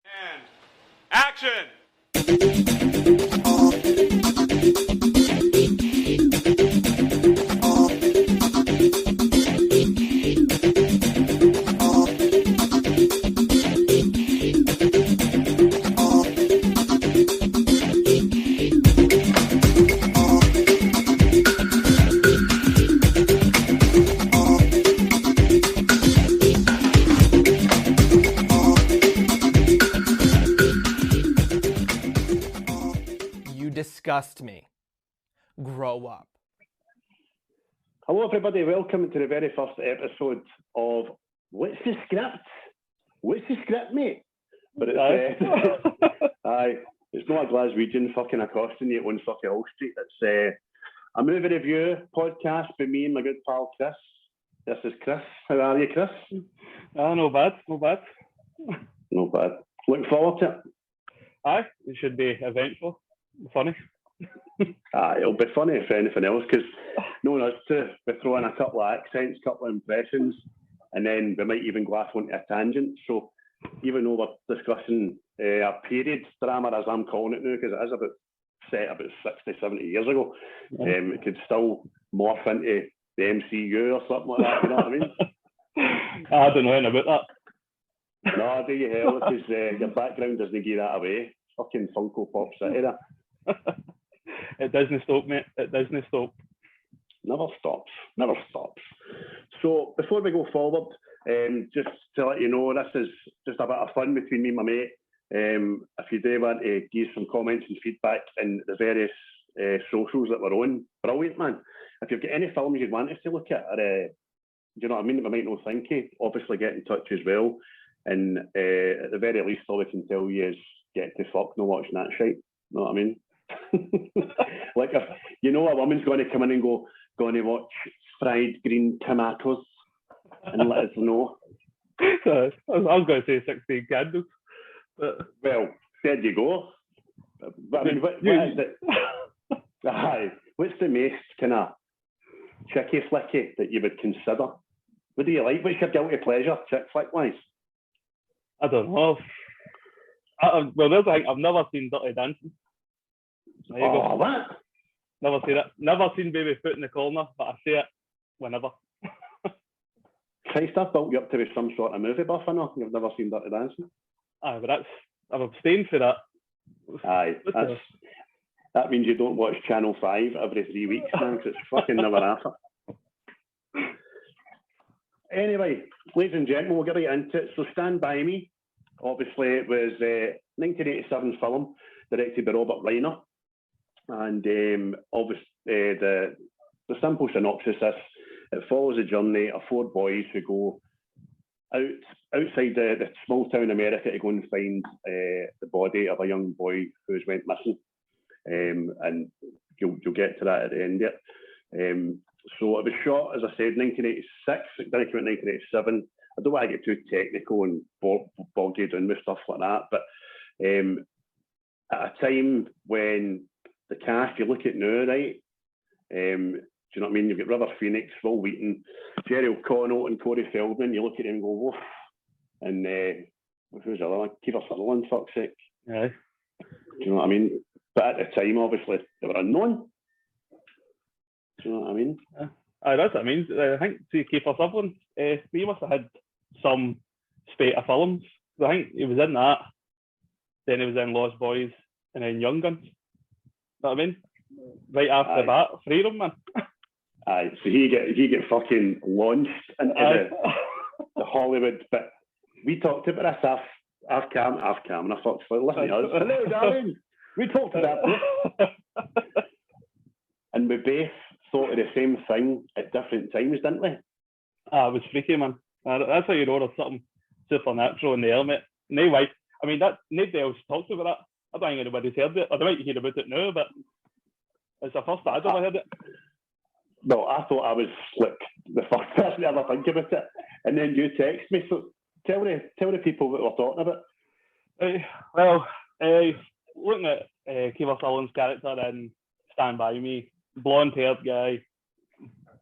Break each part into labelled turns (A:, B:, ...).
A: And action!
B: Disgust me. Grow up.
C: Hello everybody, welcome to the very first episode of What's the Script? What's the script, mate? But it's it's not a Glaswegian fucking accosting you at one fucking Hall Street. It's a movie review podcast by me and my good pal Chris. This is Chris. How are you, Chris?
D: No bad.
C: Not bad. Looking forward to it.
D: Aye, it should be eventful. Funny.
C: It'll be funny if anything else, because knowing us two, we throw in a couple of accents, couple of impressions, and then we might even go off onto a tangent. So even though we're discussing a period drama, as I'm calling it now, because it is set about 60, 70 years ago, it could still morph into the MCU or something like that, you know what I mean?
D: I don't know anything about
C: that. No, do you hell, because your background doesn't give that away. Fucking Funko Pop City there.
D: It doesn't stop, mate. It doesn't stop.
C: Never stops. So before we go forward, just to let you know, this is just a bit of fun between me and my mate. If you do want to give some comments and feedback in the various socials that we're on, brilliant, man. If you've got any films you'd want us to look at, or, you know what I mean, that we might not think of, obviously get in touch as well. And at the very least, all we can tell you is get to fuck no watching that shit. You know what I mean? Like, if you know a woman's going to come in and going to watch Fried Green Tomatoes and let us know.
D: I was going to say 16 Candles. But...
C: Well, there you go. But I mean, what is it? Aye, what's the most kind of chicky flicky that you would consider? What do you like? What's your guilty pleasure, chick flick wise?
D: I don't know. Well, there's like, I've never seen Dirty Dancing. There you go.
C: What?
D: Never seen it. Never seen Baby Foot in the Corner, but I see it whenever.
C: Christ, I've built you up to be some sort of movie buff, I know. You've never seen Dirty Dancing?
D: Aye, but I've abstained for that.
C: Aye, that means you don't watch Channel 5 every 3 weeks now, because it's fucking never after. Anyway, ladies and gentlemen, we'll get right into it. So Stand By Me, obviously it was a 1987 film directed by Robert Reiner. And obviously the simple synopsis is it follows the journey of four boys who go outside the small town America to go and find the body of a young boy who's went missing. And you'll get to that at the end of it. So it was shot, as I said, 1986. It didn't come out in 1987. I don't want to get too technical and boggy down with stuff like that, but at a time when the cast, you look at now, right? Do you know what I mean? You've got River Phoenix, Will Wheaton, Jerry O'Connell, and Corey Feldman. You look at them and go, woof. And who's the other one? Kiefer Sutherland, fuck's sake.
D: Yeah.
C: Do you know what I mean? But at the time, obviously, they were unknown. Do you know what I mean?
D: Aye, that's what I mean. I think, see, Kiefer Sutherland, he must have had some spate of films. I think he was in that. Then he was in Lost Boys, and then Young Guns. You know what I mean? Right after that, freedom, man.
C: Aye, so he get fucking launched into the Hollywood. But we talked about this off camera, and I thought, listen to us. Hello, darling. We talked about this. And we both thought of the same thing at different times, didn't we?
D: It was freaky, man. That's how you know there's something supernatural in the air, mate. No way. I mean, that nobody else talks about that. I don't think anybody's heard it. I don't hear about it now, but it's the first I'd ever heard it.
C: Well, I thought I was like the first person to ever think about it, and then you text me. So tell the people what we're talking about.
D: Looking at Kiefer Sutherland's character in Stand By Me, blonde-haired guy,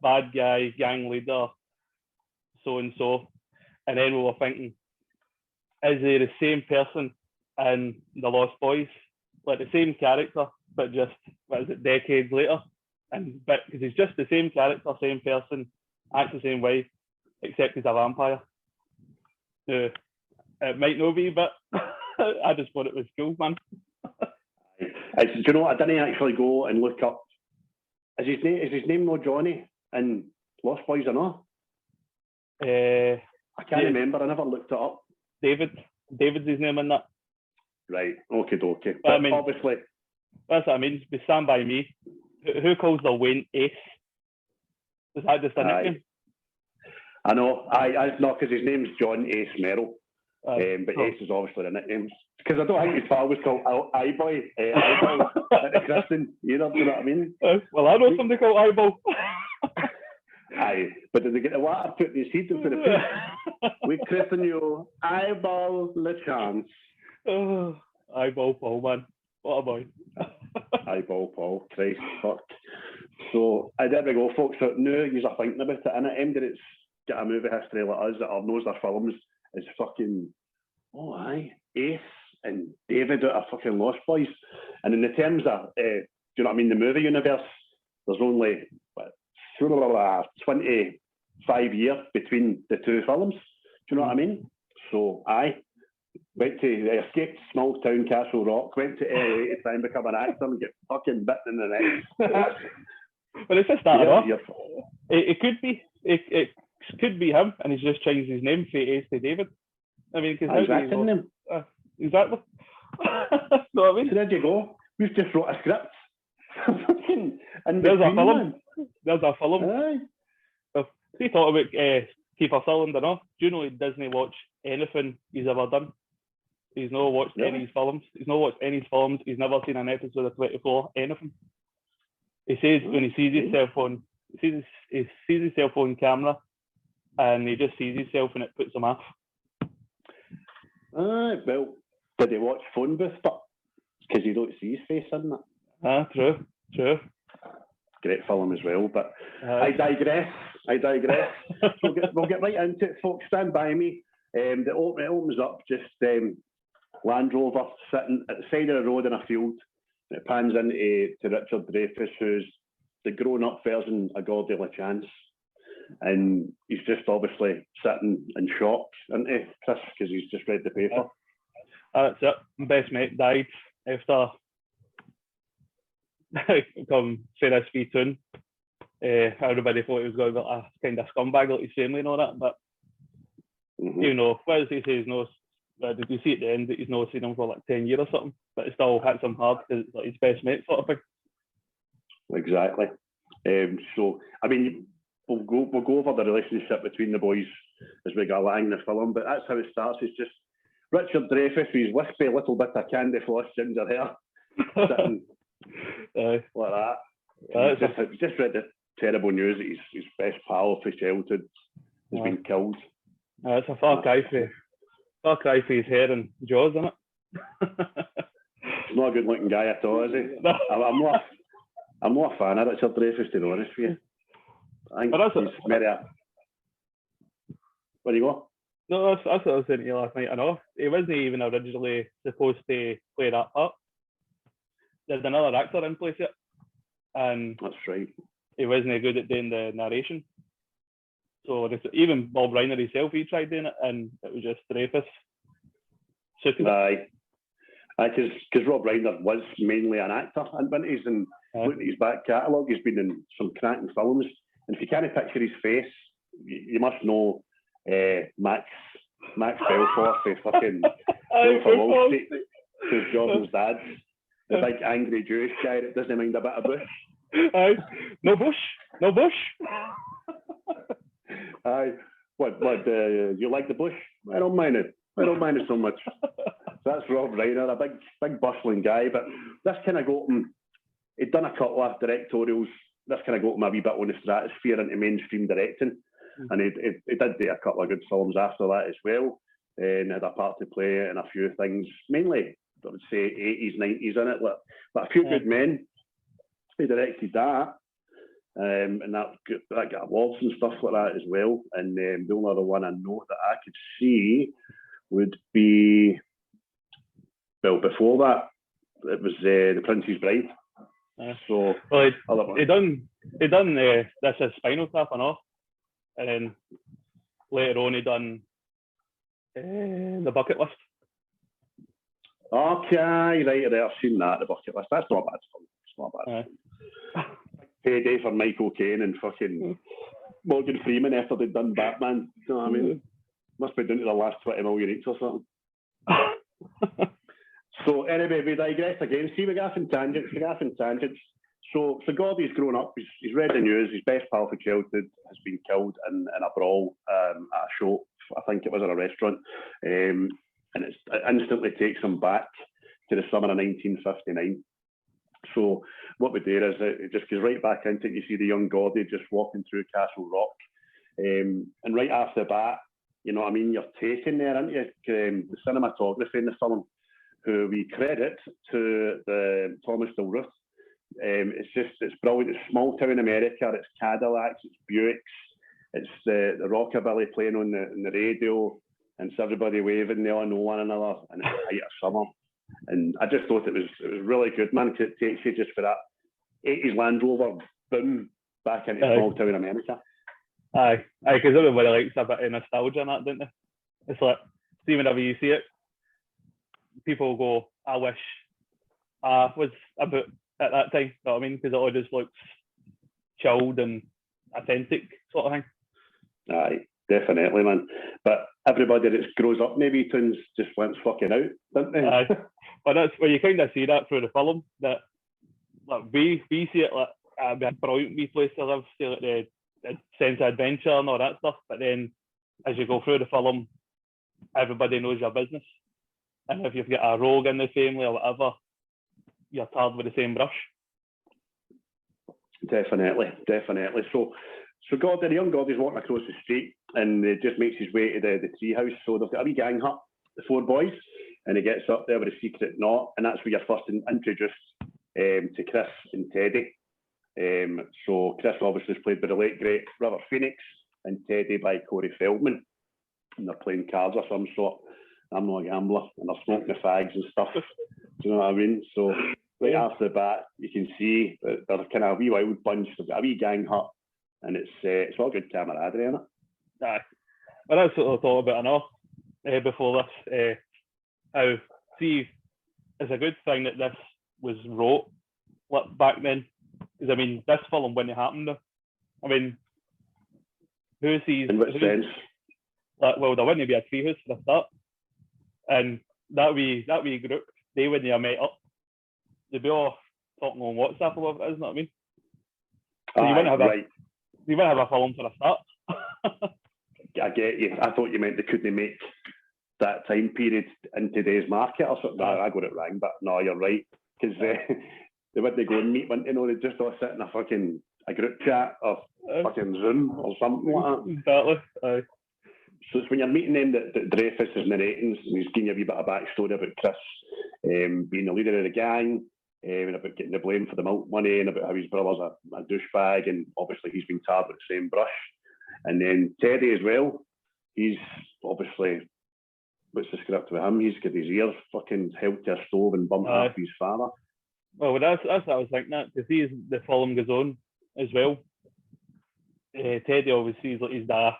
D: bad guy, gang leader, so and so, and then we were thinking, is he the same person and The Lost Boys, like the same character, but just decades later, but because he's just the same character, same person, acts the same way, except he's a vampire. It might not be, but I just thought it was cool, man.
C: Do you know what? I didn't actually go and look up. Is his name not Johnny in Lost Boys or not? I can't remember. I never looked it up.
D: David's his name in that.
C: Right. Okay. But I mean, obviously,
D: that's what I mean. Be Stand By Me. Who calls the Wayne Ace? Is that just a nickname?
C: I know. I know because his name's John Ace Merrill. But Ace is obviously the nickname. Because I don't think his father was called Eyeball at the christening either, do you know what I mean?
D: Well, I know somebody called Eyeball.
C: Aye, but did they get the water put in his heat for the priest? We christen you Eyeball LeChance.
D: Oh, Eyeball Paul, man. What a boy.
C: Eyeball Paul, Christ, fuck. So, there we go, folks. So, now you're thinking about it, and it's got a movie history like us that knows their films is fucking, Ace and David out of fucking Lost Boys. And in the terms of, do you know what I mean, the movie universe, there's only 25 years between the two films. Do you know what I mean? So, went to escaped small town Castle Rock, went to LA to try and become an actor and get fucking bitten in the neck.
D: Well, it's just started off. It could be. It could be him, and he's just changed his name from Ace to David. I mean, because
C: his acting name.
D: Exactly. Know what I mean?
C: So there you go. We've just wrote a script. And
D: there's a film. There's a film.
C: Aye.
D: So, he thought about Kiefer Sutherland enough. Do you know he doesn't watch anything he's ever done? He's not watched any of his films. He's not watched any of his films. He's never seen an episode of 24, anything. He says when he sees his cell phone, he sees his cell phone camera, and he just sees himself and it puts him off.
C: Well, did he watch Phone Booth? But because you don't see his face in that.
D: True.
C: Great film as well, but I digress. We'll get right into it, folks. Stand by me. It opens up just Land Rover sitting at the side of the road in a field. It pans into Richard Dreyfuss, who's the grown-up version of Gordy LeChance. And he's just obviously sitting in shock, isn't he, Chris, because he's just read the paper.
D: That's it. My best mate died after come say this Wheaton. Everybody thought he was going to be a kind of scumbag like his family and all that, but you know, what does he say? He's no. Did you see at the end that he's not seen him for like 10 years or something? But it still hits him hard because it's like his best mate sort of thing.
C: Exactly. So I mean, we'll go over the relationship between the boys as we go along the film, but that's how it starts. It's just Richard Dreyfuss with his wispy little bit of candy floss ginger hair, sitting like that. Just read the terrible news that his best pal for childhood has been killed.
D: It's a far cry for his hair and jaws, isn't it?
C: He's not a good looking guy at all, is he? No. I'm not a fan of Richard Dreyfuss, to be honest with you. I think he's very... Where do you go?
D: No, that's what I was saying to you last night. I know. He wasn't even originally supposed to play that part. There's another actor in place it. And
C: that's right.
D: He wasn't good at doing the narration. So even Bob Reiner himself, he tried doing it, and it was just Dreyfuss.
C: Aye. Because Rob Reiner was mainly an actor in Vintage, and looking at his back catalogue, he's been in some cracking films. And if you can't picture his face, you must know Max Belfort for fucking Wolf of Wall Street, who's Jordan's dad, the big angry Jewish guy that doesn't mind a bit of bush.
D: Aye. No bush.
C: Aye. What? You like the bush? I don't mind it so much. So that's Rob Reiner, a big bustling guy, but this kind of got him. He'd done a couple of directorials. This kind of got him a wee bit on the stratosphere into mainstream directing, and he did do a couple of good films after that as well, and had a part to play in a few things, mainly I would say 80s, 90s in it, but A Few Good Men. He directed that, and that got awards and stuff like that as well. And the only other one I know that I could see would be before that, it was The Prince's Bride. So,
D: well, he done this as Spinal Tap and all, and then later on he done The Bucket List.
C: Okay, right there. I've seen that, The Bucket List. That's not bad fun. It's not bad. Payday for Michael Caine and fucking Morgan Freeman after they'd done Batman. You know what I mean? Must be down to the last 20 million each or something. So anyway, we digress again. See, we go off in tangents. So Gordy's grown up. He's read the news. His best pal for childhood has been killed in a brawl at a show. I think it was at a restaurant. And it instantly takes him back to the summer of 1959. So what we do is it just goes right back into it. You see the young Gordy just walking through Castle Rock. And right after the bat, you know what I mean, you're taken there, aren't you? The cinematography in the film, who we credit to the Thomas Dilruth. It's brilliant. It's small town America. It's Cadillacs, it's Buicks, it's the rockabilly playing on the radio, and it's everybody waving. They all know one another, and it's the height of summer. And I just thought it was really good, man, because it takes you just for that 80s Land Rover boom back into small town America.
D: Aye, because everybody likes a bit of nostalgia and that, don't they? It's like, see, whenever you see it, people go, I wish I was about at that time, you know what I mean? Because it all just looks chilled and authentic sort of thing.
C: Aye, definitely, man. But everybody that grows up in Wheatons just went fucking out, didn't they?
D: Aye. Well, that's where you kind of see that through the film, that like we see it like a brilliant wee place to live, see like the sense of adventure and all that stuff. But then as you go through the film, everybody knows your business. And if you've got a rogue in the family or whatever, you're tarred with the same brush.
C: Definitely. So Gordy, the young Gordy's walking across the street and he just makes his way to the tree house. So they've got a wee gang hut, the four boys, and he gets up there with a secret knot, and that's where you're first introduced to Chris and Teddy. So Chris obviously is played by the late great Robert Phoenix, and Teddy by Corey Feldman. And they're playing cards of some sort. I'm not a gambler, and they're smoking the fags and stuff. Do you know what I mean? So right after the bat, you can see that they're kind of a wee wild bunch. They've got a wee gang hut, and it's all good camaraderie in it.
D: Aye. Well, that's what I thought about enough before this. How, see, it's a good thing that this was wrote back then. Because, I mean, this film wouldn't happen though. I mean, who sees...
C: In which sense?
D: Like, well, there wouldn't be a treehouse for a start. And that wee group, they wouldn't have met up. They'd be all talking on WhatsApp or whatever it is, you know what I mean? So you wouldn't have a film for a start.
C: I get you. I thought you meant they couldn't make that time period in today's market or something. I got it wrong, but no, you're right. Because they wouldn't go and meet, wouldn't they? No, they'd just all sit in a group chat or fucking Zoom or something like that.
D: Exactly. Aye.
C: So it's when you're meeting them that Dreyfuss is narrating, and he's giving you a wee bit of backstory about Chris being the leader of the gang, and about getting the blame for the milk money, and about how his brother's a douchebag, and obviously he's been tarred with the same brush. And then Teddy as well, he's obviously, what's the script with him? He's got his ears fucking held to a stove and bumped half his father.
D: Well, that's what I was thinking, that, because the film goes on as well. Teddy always sees like his dad,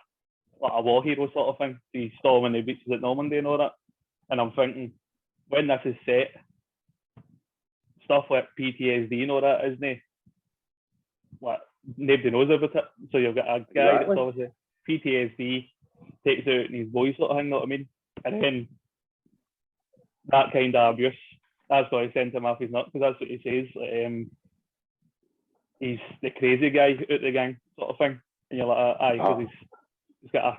D: like a war hero sort of thing. He's storming the beaches at Normandy and all that. And I'm thinking, when this is set, stuff like PTSD and all that, isn't it? Like, nobody knows about it. So you've got a guy that's obviously PTSD, takes out in his voice sort of thing, you know what I mean? And then that kind of abuse, that's why he sent him off his nut, because that's what he says. He's the crazy guy out the gang sort of thing. And you're like, aye, because he's got a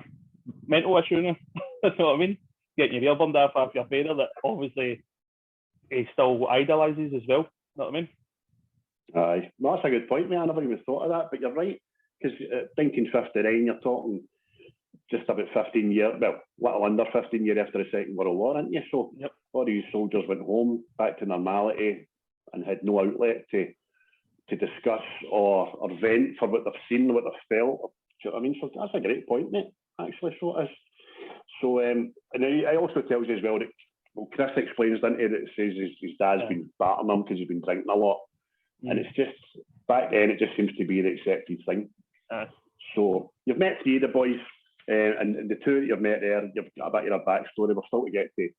D: mental issue now. You know what I mean? Getting your ear bummed off your father that obviously he still idolises as well. You know what I mean?
C: Aye. No, that's a good point, man. I never even thought of that, but you're right. Because 1959, you're talking just about 15 years, well, little under 15 years after the Second World War, aren't you? So all these soldiers went home, back to normality, and had no outlet to discuss or vent for what they've seen, what they've felt. Do you know what I mean? So that's a great point, mate, actually. So it is. So, and it also tells you as well that well, Chris explains, doesn't he, that it says his dad's been battering him because he's been drinking a lot. And it's just, back then, it just seems to be the accepted thing. So you've met 3 of the boys, and the 2 that you've met there, you've got a bit of a backstory. We're still to get to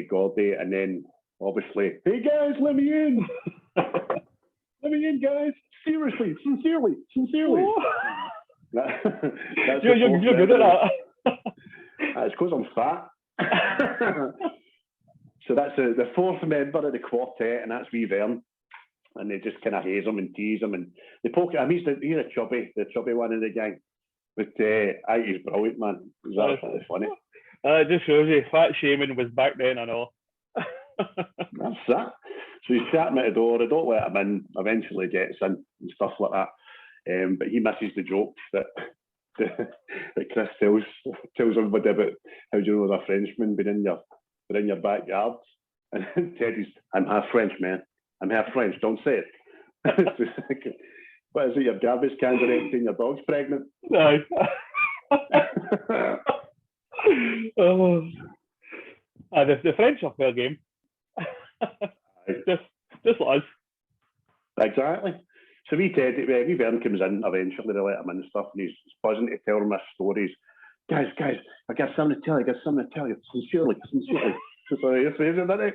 C: Gordy, and then obviously, hey guys, let me in. Let me in, guys. Seriously, sincerely.
D: You're good at that.
C: It's because I'm fat. So that's the 4th member of the quartet, and that's wee Vern. And they just kind of haze him and tease him, and they poke at him. He's the chubby one in the gang. But he's brilliant, man. He's absolutely funny.
D: It just shows you fat shaming was back then and all.
C: That's that. So he's sat him at the door. They don't let him in. Eventually gets in and stuff like that. But he misses the jokes that Chris tells everybody about how do you know a Frenchman been in your backyard. And Teddy's, I'm half French, man. I'm half French. Don't say it. What is it? Your garbage cans are empty and your dog's pregnant.
D: No. The French are fair game. just like us.
C: Exactly. So wee Vern comes in eventually, they let him in and stuff, and he's buzzing to tell them his stories. Guys, I got something to tell you. Sincerely. So he says it, doesn't he?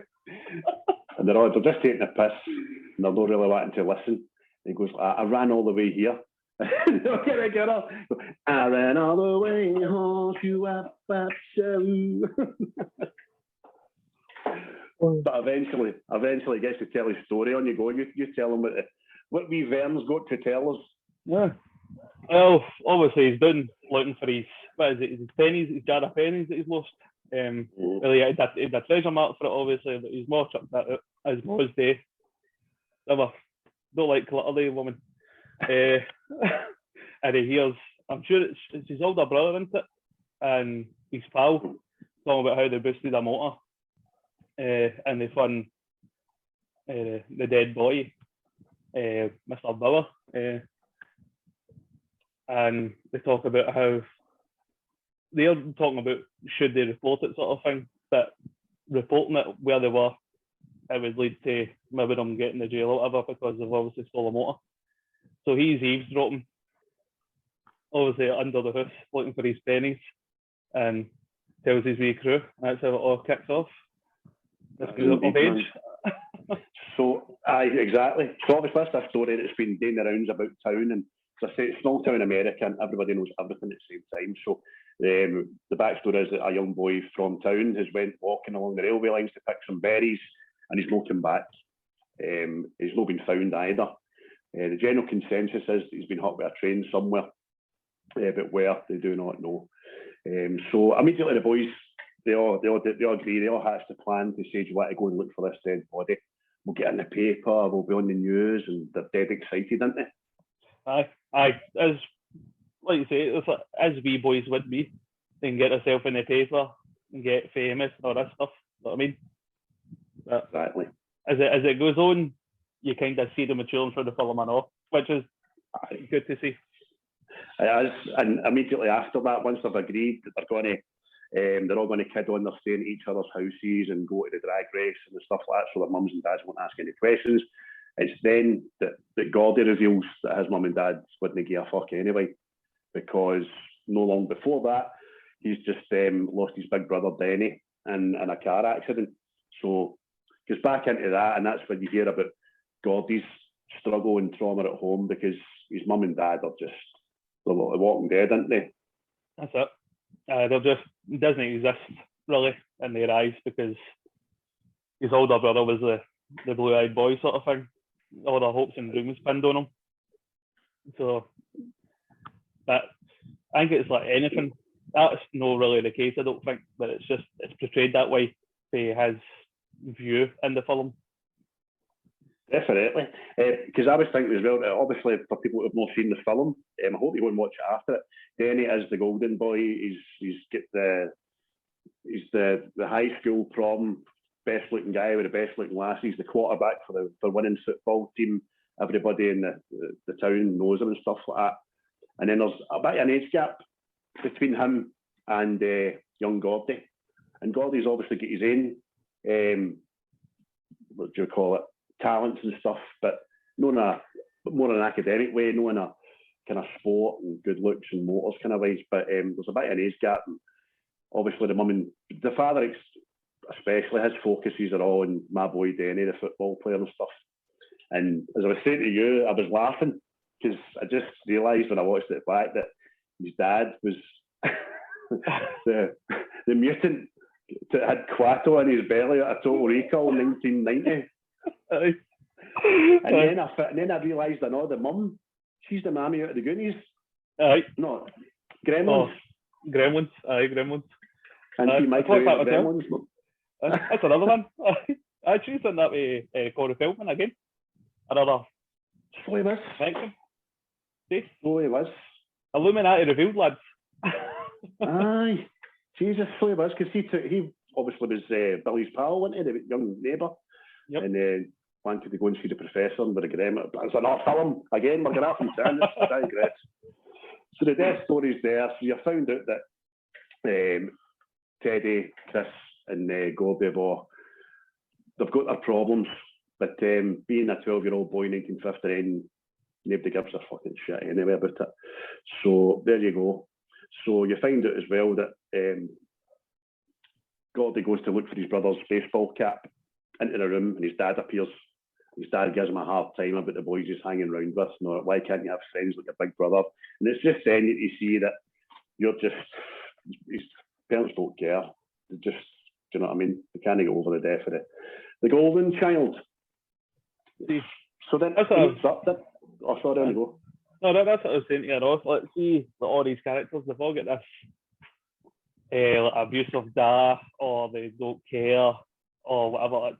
C: And they're just taking a piss, and they're not really wanting to listen. And he goes, I ran all the way here. I ran all the way home to a show. But eventually he gets to tell his story on. You go, you tell him what wee Vern's got to tell us.
D: Yeah. Well, obviously he's done looking for his pennies, his jar of pennies that he's lost. Well, he had a treasure mark for it, obviously, but he's more chucked that out as most day. Never don't like clutter, the woman. And he hears, I'm sure it's his older brother, isn't it? And his pal talking about how they boosted a motor. And they found the dead boy, Mr. Bauer. And they talk about how they're talking about should they report it sort of thing, but reporting it where they were, it would lead to maybe them getting the jail or whatever because they've obviously stole a motor. So he's eavesdropping, obviously under the house, looking for his pennies, and tells his wee crew. That's how it all kicks off. That's good up of age.
C: So, exactly. So obviously that's a story that's been doing the rounds about town, and as I say, it's small town America, and everybody knows everything at the same time. So the backstory is that a young boy from town has went walking along the railway lines to pick some berries, and he's not come back. He's not been found either. The general consensus is he's been hit by a train somewhere, but where, they do not know. So immediately the boys, they all agree, they all hatch the plan to say, do you want to go and look for this dead body? We'll get in the paper, we'll be on the news, and they're dead excited, aren't they?
D: Aye. As like you say, it's like, as wee boys would be, they can get themselves in the paper and get famous and all that stuff. You know what I mean? But
C: exactly.
D: As it goes on, you kind of see the maturing through the film and all, which is good to see.
C: And immediately after that, once they've agreed that they're all going to kid on, they're staying at each other's houses and go to the drag race and stuff like that, so that mums and dads won't ask any questions. It's then that Gordy reveals that his mum and dad wouldn't give a fuck anyway, because no long before that, he's just lost his big brother Denny in a car accident. So goes back into that, and that's when you hear about Gordy's struggle and trauma at home, because his mum and dad are just they're walking dead, aren't they?
D: That's it. They're just doesn't exist really in their eyes, because his older brother was the blue-eyed boy sort of thing. All their hopes and dreams pinned on him. So that I think it's like anything. That's not really the case, I don't think, but it's portrayed that way by his view in the film.
C: Definitely, because I was thinking as well, obviously for people who have not seen the film, I hope you won't watch it after it. Denny is the golden boy. He's the high school prom best looking guy with the best looking lass. He's the quarterback for the winning football team. Everybody in the town knows him and stuff like that. And then there's a bit of an age gap between him and young Gordy. And Gordy's obviously got his own what do you call it, talents and stuff, but not in a more in an academic way, not in a kind of sport and good looks and motors kind of ways. But there's a bit of an age gap. And obviously, the mum and the father, especially, his focuses are all on my boy Denny, the football player and stuff. And as I was saying to you, I was laughing because I just realised when I watched it back that his dad was the mutant that had Quato in his belly at a Total Recall in 1990. And then I realised, I know the mum, she's the mammy out of the Goonies.
D: Aye.
C: No, Gremlins.
D: Oh, Gremlins. Aye, Gremlins.
C: And she might have Gremlins.
D: That's another one. I choose on that with Corey Feldman again. Another.
C: So he was.
D: See?
C: So he was.
D: Illuminati revealed, lads.
C: Aye. Jesus, so he was, because he obviously was Billy's pal, wasn't he, the young neighbour?
D: Yep.
C: And wanted to go and see the professor with a gremlin. It's another film. Again, we're going off and I digress. So the death story's there. So you found out that Teddy, Chris, and Gordy they've got their problems. But being a 12-year-old boy in 1959, nobody gives a fucking shit anyway about it. So there you go. So you find out as well that Gordy goes to look for his brother's baseball cap into the room, and his dad appears. His dad gives him a hard time about the boys he's hanging around with. No, why can't you have friends like your big brother? And it's just then you see that you're just, his parents don't care. They just, do you know what I mean? They can't get over the death of the golden child. So then, oh, sorry, on go.
D: No, that's what I was saying to you, Ross. Let's see all these characters, they've all got this like abusive dad, or they don't care, or whatever.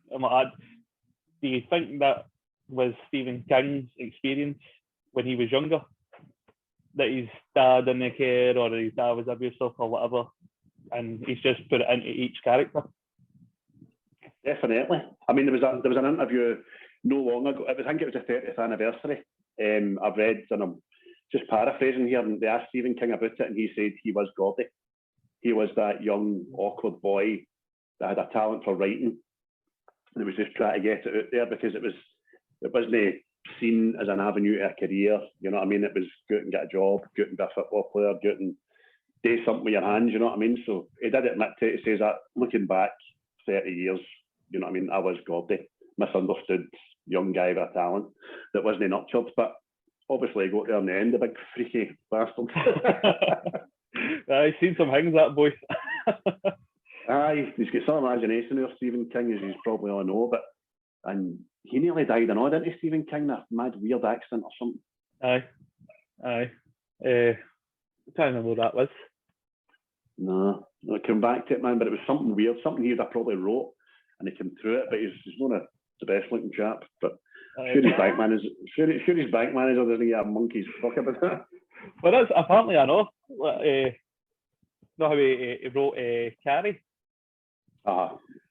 D: Do you think that was Stephen King's experience when he was younger? That his dad didn't care, or his dad was abusive, or whatever, and he's just put it into each character?
C: Definitely. I mean, there was an interview no long ago. I think it was the 30th anniversary. I've read, and I'm just paraphrasing here, and they asked Stephen King about it, and he said he was Gordy. He was that young, awkward boy that had a talent for writing, and it was just trying to get it out there because it wasn't seen as an avenue to a career. You know what I mean? It was go out and get a job, go out and be a football player, go out and do something with your hands. You know what I mean? So he did admit to it. He says that looking back 30 years, you know what I mean? I was Gordy, misunderstood young guy with a talent that wasn't nurtured, but obviously he got there in the end, the big freaky bastard.
D: I've seen some things, that boy.
C: Aye, he's got some imagination there, Stephen King, as you probably all know, and he nearly died, I know, didn't he, Stephen King? That mad weird accident or something.
D: Aye. I can't remember what that was.
C: No, I'll come back to it, man, but it was something weird, something he would have probably wrote, and he came through it, but he's not the best looking chap, but sure his bank manager doesn't get a monkey's fuck about that.
D: Well, that's apparently, I know. Know how he wrote Carrie?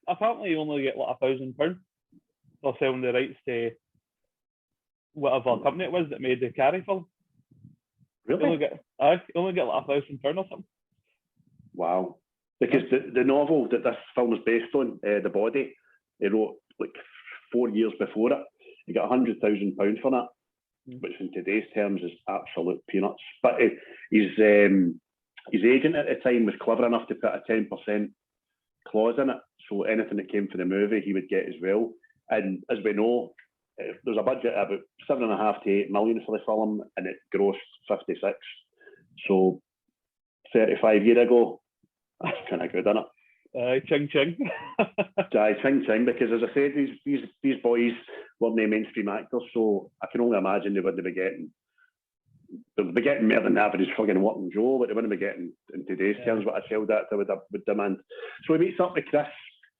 D: Apparently, you only get like £1,000 for selling the rights to whatever company it was that made the Carrie film.
C: Really?
D: You only get like £1,000 or something.
C: Wow. Because the novel that this film was based on, The Body, he wrote like 4 years before it. He got £100,000 for that, which in today's terms is absolute peanuts. But his agent at the time was clever enough to put a 10% clause in it, so anything that came from the movie he would get as well. And as we know, there's a budget of about 7.5 to 8 million for the film, and it grossed 56. So 35 years ago, that's kind of good, isn't it?
D: Ching ching.
C: Aye, ching ching, because as I said, these boys weren't the mainstream actors, so I can only imagine they wouldn't be getting. They'd be getting more than the average fucking working Joe, but they wouldn't be getting, in today's terms, what I sold that would demand. So he meets up with Chris.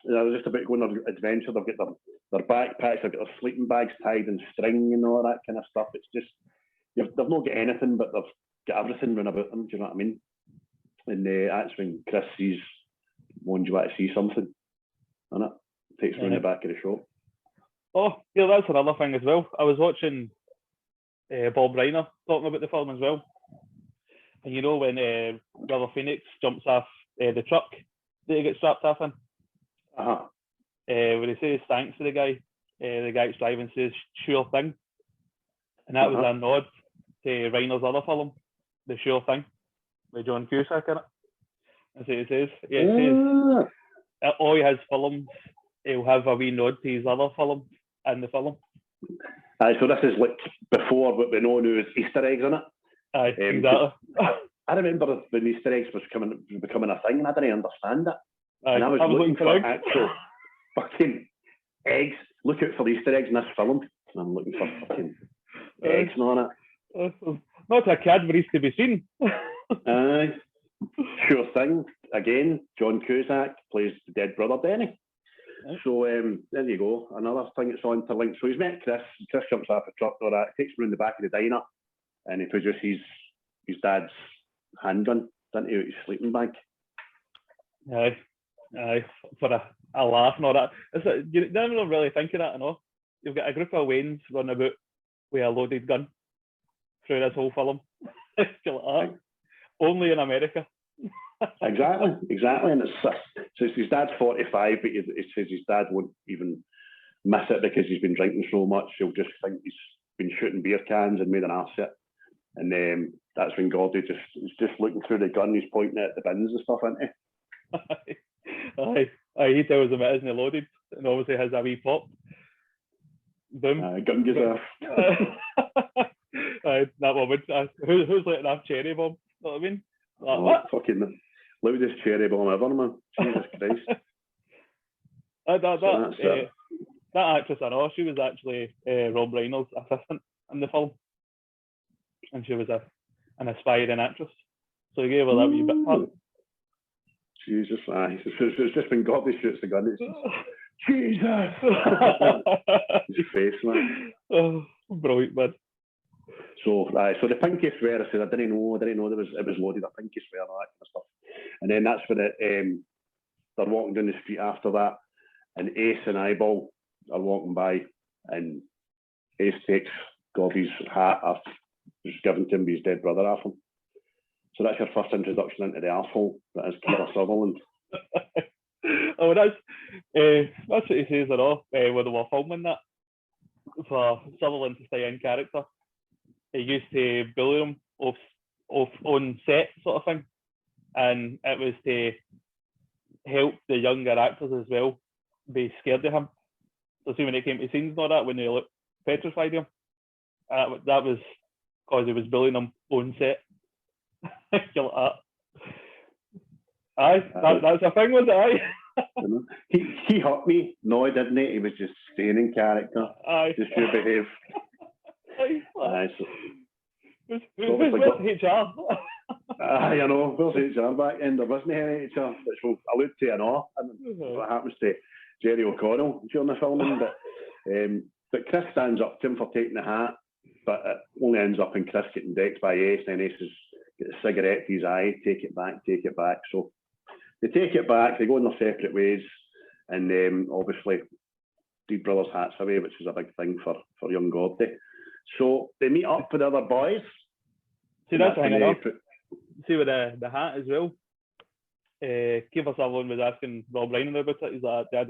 C: They're just about going on an adventure. They've got their backpacks, they've got their sleeping bags tied in string and all that kind of stuff. It's just, they've not got anything, but they've got everything run about them. Do you know what I mean? And that's when Chris sees, "Won't you want to see something?" And it takes round the back of the shop.
D: Oh, yeah, that's another thing as well. I was watching Bob Reiner talking about the film as well. And you know when River Phoenix jumps off the truck that he gets strapped off in? where he says thanks to the guy that's driving says sure thing, and that was a nod to Reiner's other film, The Sure Thing, with John Cusack in it. That's what it says. Yeah, it says all his films, he'll have a wee nod to his other films in the film.
C: Aye, so this is like before what we know now as Easter eggs in it.
D: Aye, exactly.
C: I remember when Easter eggs was becoming a thing, and I didn't understand it.
D: Aye,
C: and I was looking for actual fucking eggs. Look out for the Easter eggs in this film. And I'm looking for fucking eggs on it.
D: Not a Cadbury's to be seen.
C: Aye. Sure Thing. Again, John Cusack plays the dead brother Denny. So there you go. Another thing that's on to link. So he's met Chris. Chris jumps off a truck or that, takes him around the back of the diner, and he produces his dad's handgun, doesn't he, out his sleeping bag.
D: Aye, for a laugh and all that. You never really think of that, you know. You've got a group of Waynes running about with a loaded gun through this whole film. Like that. Only in America.
C: Exactly. And it's his dad's 45, but he says his dad won't even miss it because he's been drinking so much. He'll just think he's been shooting beer cans and made an arse of it. And that's when Gordy is just looking through the gun. He's pointing at the bins and stuff, isn't he?
D: Aye, he tells him it isn't loaded, and obviously has a wee pop. Boom.
C: Gun goes off.
D: Aye, that moment. Who's letting off cherry bomb? You know what I mean? Like,
C: what? Fucking loudest cherry bomb ever, man. Jesus Christ.
D: That actress I know, she was actually Rob Reiner's assistant in the film, and she was an aspiring actress, so he gave her that wee bit part.
C: Jesus, aye. So it's just when Gordy shoots the gun, it's just, Jesus! His face, man.
D: Oh, brilliant, man.
C: So the pinky swear, I said, I didn't know it was loaded, a pinky swear and all that kind of stuff. And then that's when they're walking down the street after that, and Ace and Eyeball are walking by, and Ace takes Gordy's hat off, just given to him by his dead brother off him. So that's your first introduction into the arsehole that is Kiefer Sutherland.
D: Oh, that's what he says at all when they were filming that, for Sutherland to stay in character. He used to bully him off on set, sort of thing, and it was to help the younger actors as well be scared of him. So see, when it came to scenes and all that, when they looked petrified of him, that was because he was bullying them on set. You're like that. Aye, that's a thing, was it? Aye.
C: He hurt me. No, he didn't. He was just staying in character.
D: Aye.
C: Just to behave.
D: Aye.
C: So
D: where's HR?
C: I know. Where's HR back then? There wasn't any HR, which will allude to an awe. What happens to Jerry O'Connell during the filming. But Chris stands up to him for taking the hat, but it only ends up in Chris getting decked by Ace, and Ace has got a cigarette to his eye, take it back. So they take it back, they go in their separate ways, and obviously Deed Brothers hats away, which is a big thing for young Gordy. So they meet up with the other boys.
D: See, that's hanging up. See with the hat as well. Kiefer Sutherland was asking Rob Reiner about it. He's like, I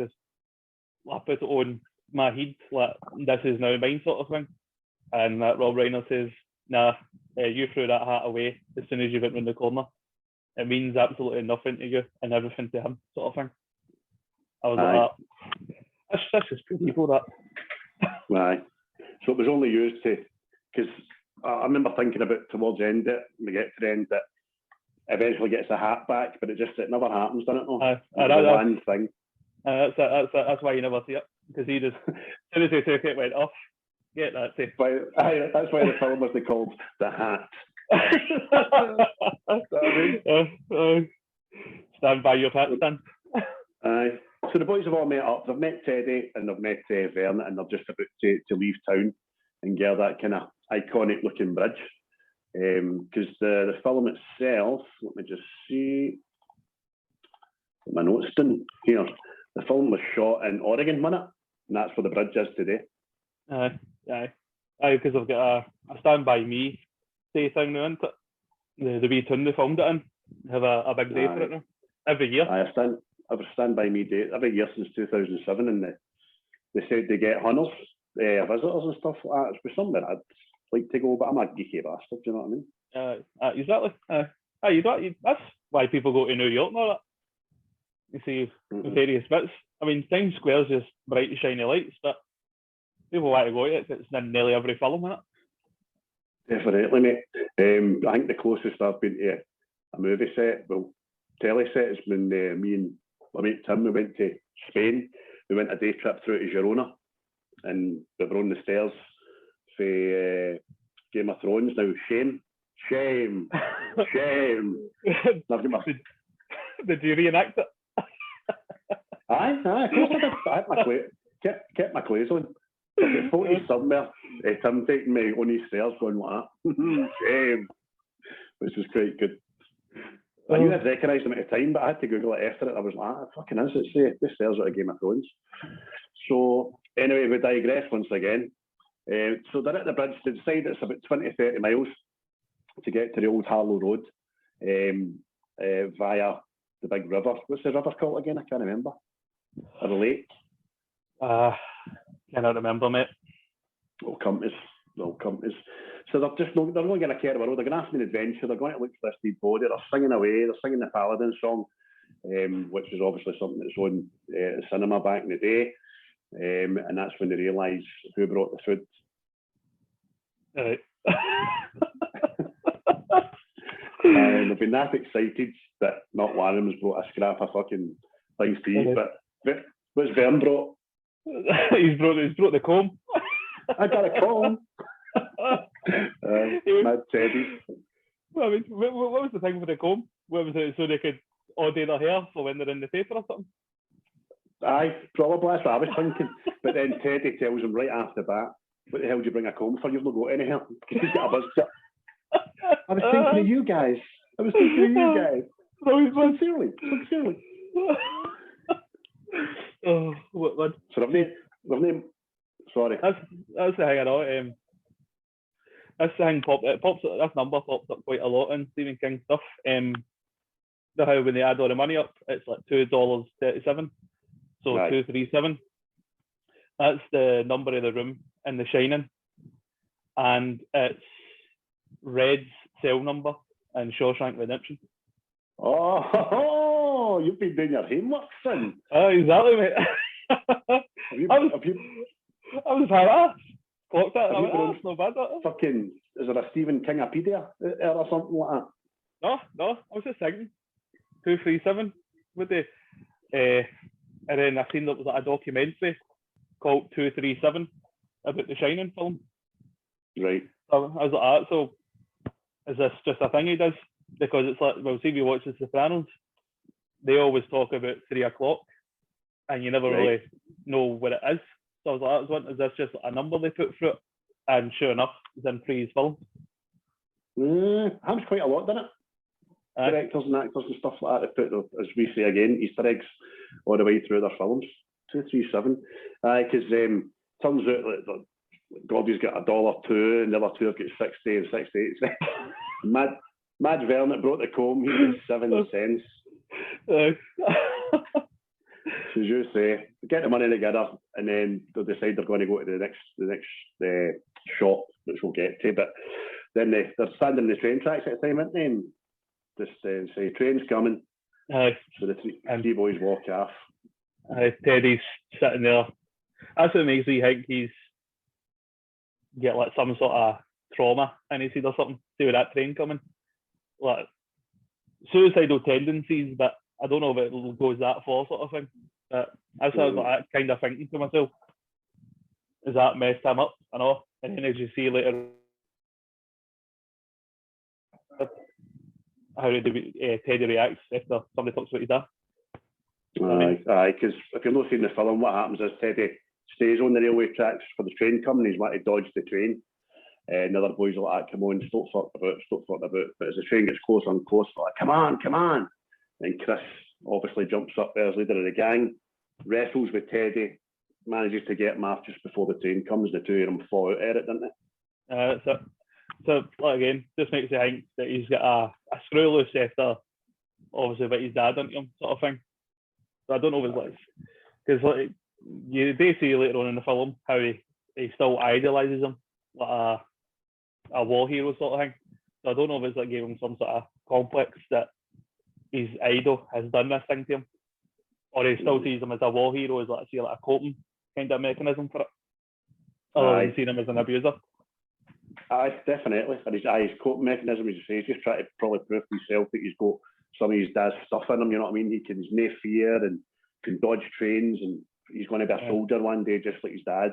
D: put it on my head, like, this is now mine, sort of thing. And Rob Reiner says, nah, you threw that hat away as soon as you went round the corner. It means absolutely nothing to you and everything to him, sort of thing. I was like, that's just pretty people, that.
C: Aye. So it was only used to, because I remember thinking about towards the end, we get to the end, that eventually gets the hat back, but it never happens, doesn't it? One thing.
D: That's why you never see it, because he just, as soon as he took it, went off. Get that too.
C: That's why the film was called The Hat.
D: Stand by your hat, Stan.
C: Aye. So the boys have all met up. They've met Teddy and they've met Vern, and they're just about to leave town and get that kind of iconic looking bridge. Because the film itself, let me just see my notes down here. The film was shot in Oregon, wasn't it? And that's where the bridge is today.
D: Aye, because I've got a Stand By Me day thing now, isn't it? The wee town they filmed it in. They have a big day for it now. Every year.
C: Aye, every Stand By Me day every year since 2007, and they said they get hunters, visitors and stuff like that. It's something I'd like to go, but I'm a geeky bastard. Do you know what I mean?
D: Exactly. That's why people go to New York and all that. You see various bits. I mean, Times Square's just bright shiny lights, but people want to go to it. It's in nearly every film, isn't it?
C: Definitely, mate. I think the closest I've been to a movie set, well, telly set, is when me and my mate Tim, we went to Spain. We went a day trip through to Girona, and we were on the stairs for Game of Thrones. Now, shame.
D: Did you reenact it?
C: Aye, of course I did. I had my kept my clothes on. I've got photos somewhere. Tim taking me on his stairs going like that. Shame. Which was quite good. I knew I'd recognised him at the time, but I had to Google it after it. I was like, it fucking is. It's the stairs out of Game of Thrones. So, anyway, we digress once again. So they're at the bridge. They decide it's about 20, 30 miles to get to the old Harlow Road via the big river. What's the river called again? I can't remember. Or the lake?
D: Cannot remember, mate.
C: Little companies. So they're not going to care about the road. They're going to have an adventure. They're going to look for this dead body. They're singing away. They're singing the Paladin song, which is obviously something that's on the cinema back in the day. And that's when they realise who brought the food.
D: Right.
C: And they've been that excited that not one of them has brought a scrap of fucking things to eat. But what's Vern brought?
D: He's brought the comb.
C: I got a comb. Mad Teddy.
D: Well, I mean, what was the thing with the comb? What was it, so they could order their hair for when they're in the paper or something?
C: Aye, probably. That's what I was thinking. But then Teddy tells him right after that, what the hell do you bring a comb for? You've not got any hair. He's got a buzz cut. I was thinking of you guys. Sincerely.
D: Oh, what?
C: So they've named. Sorry.
D: That's the thing I know. This thing this number pops up quite a lot in Stephen King stuff. How when they add all the money up, it's like $2.37. So right. 237. That's the number of the room in The Shining, and it's Red's cell number in Shawshank Redemption.
C: Oh, you've been doing your homework, son.
D: Exactly, mate. I was harassed. Clocked that. It's not bad.
C: Fucking, is there a Stephen Kingopedia or something like
D: that? No. I was just thinking 237 with the, and then I seen there was a documentary called 237 about the Shining film.
C: Right.
D: So I was like, so is this just a thing he does? Because it's like, well, see if you watch The Sopranos, they always talk about 3 o'clock, and you never really know what it is. So I was like, is this just a number they put through it? And sure enough, it's in Free's film.
C: Happens quite a lot, doesn't it? Directors and actors and stuff like that, they put, as we say again, Easter eggs all the way through their films. 237. Because turns out that Gordy's got $1.02 and the other two have got 60 and 68 cents. Mad Vern that brought the comb, he gets 7 cents. As you say, get the money together, and then they'll decide they're going to go to the next shop, which we'll get to. But then they're standing in the train tracks at the time, aren't they? And just say, train's coming. So the three boys walk off.
D: Teddy's sitting there. That's what makes me think he's get like some sort of trauma in his head or something. See with that train coming. Like suicidal tendencies, but I don't know if it goes that far, sort of thing. But that's how I was like kind of thinking to myself. Is that messed him up? I know. And then as you see later, how Teddy reacts after somebody talks about his dad.
C: Aye, because if you're not seeing the film, what happens is Teddy stays on the railway tracks for the train coming. He's wanting to dodge the train. And the other boys are like, come on, stop fucking about. But as the train gets closer and closer, like, come on. And Chris obviously jumps up there as leader of the gang, wrestles with Teddy, manages to get him off just before the train comes. The two of them fall out at it, don't they?
D: That's it. So, like, again, just makes you think that he's got a screw loose after, obviously, about his dad, don't you, sort of thing. So I don't know if it's like, because like they see later on in the film how he still idolizes him like a war hero sort of thing. So I don't know if it's like gave him some sort of complex that his idol has done this thing to him, or he still sees him as a war hero, as like a coping kind of mechanism for it, other than seeing him as an abuser.
C: Aye, definitely. And his coping mechanism, as you say, he's just trying to probably prove to himself that he's got some of his dad's stuff in him, you know what I mean? He's no fear and can dodge trains, and he's going to be a soldier one day just like his dad.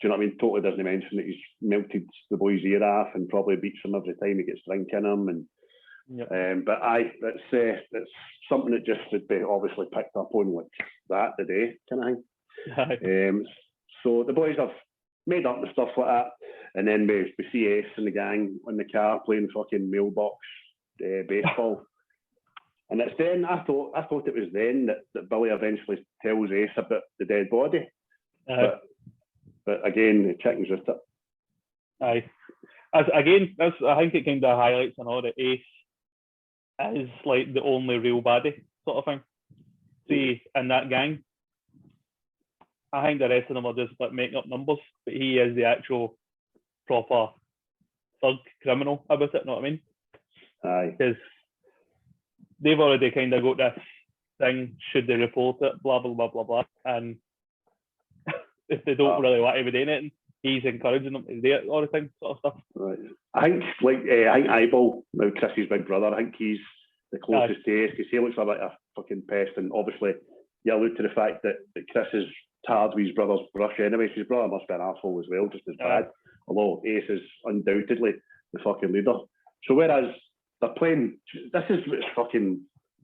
C: Do you know what I mean? Totally doesn't mention that he's melted the boy's ear off and probably beats him every time he gets drink in him. And but aye, it's something that just would be obviously picked up on like that today, kind of thing. So the boys have made up the stuff like that, and then we see Ace and the gang in the car playing fucking mailbox baseball. And it's then I thought it was then that Billy eventually tells Ace about the dead body. But again, the chicken's with it.
D: Aye. I think it kind of highlights and all that Ace is like the only real baddie sort of thing. See, in that gang, I think the rest of them are just like making up numbers, but he is the actual proper thug criminal about it, know what I mean?
C: Aye.
D: Because they've already kind of got this thing, should they report it, blah, blah, blah, blah, blah. And if they don't really want to be doing it, he's encouraging them to do it, all the thing, sort of stuff.
C: Right. I think Eyeball, now Chrissy's big brother, I think he's the closest to Ace, because he looks like a fucking pest, and obviously you allude to the fact that Chris is tired with his brother's brush anyway, so his brother must be an asshole as well, just as bad, although Ace is undoubtedly the fucking leader. So whereas they're playing, this is what's fucking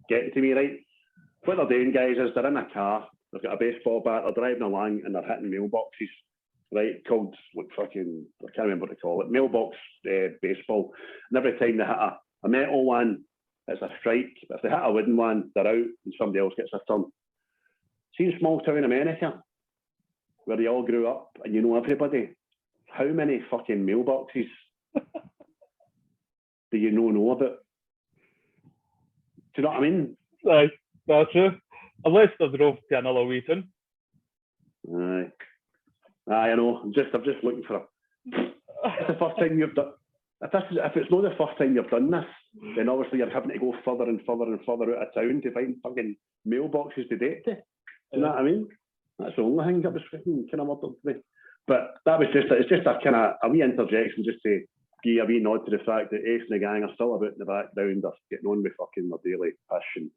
C: getting to me, right? What they're doing, guys, is they're in a car, they've got a baseball bat, they're driving along, and they're hitting mailboxes, right? Called, like fucking, I can't remember what to call it, mailbox baseball. And every time they hit a metal one, it's a strike. If they hit a wooden one, they're out, and somebody else gets a turn. See, in small town America, where they all grew up and you know everybody, how many fucking mailboxes do you know about? Do you know what I mean?
D: Aye, that's true. Unless they drove to another Wheaton.
C: Aye, I know. I'm just looking for it's the first time you've done. If it's not the first time you've done this, then obviously you're having to go further and further and further out of town to find fucking mailboxes to date to. Do you know what I mean? That's the only thing that was fucking kind of muddled to me. But that was it's just a kind of a wee interjection just to give a wee nod to the fact that Ace and the gang are still about in the background, they're getting on with fucking their daily pish, and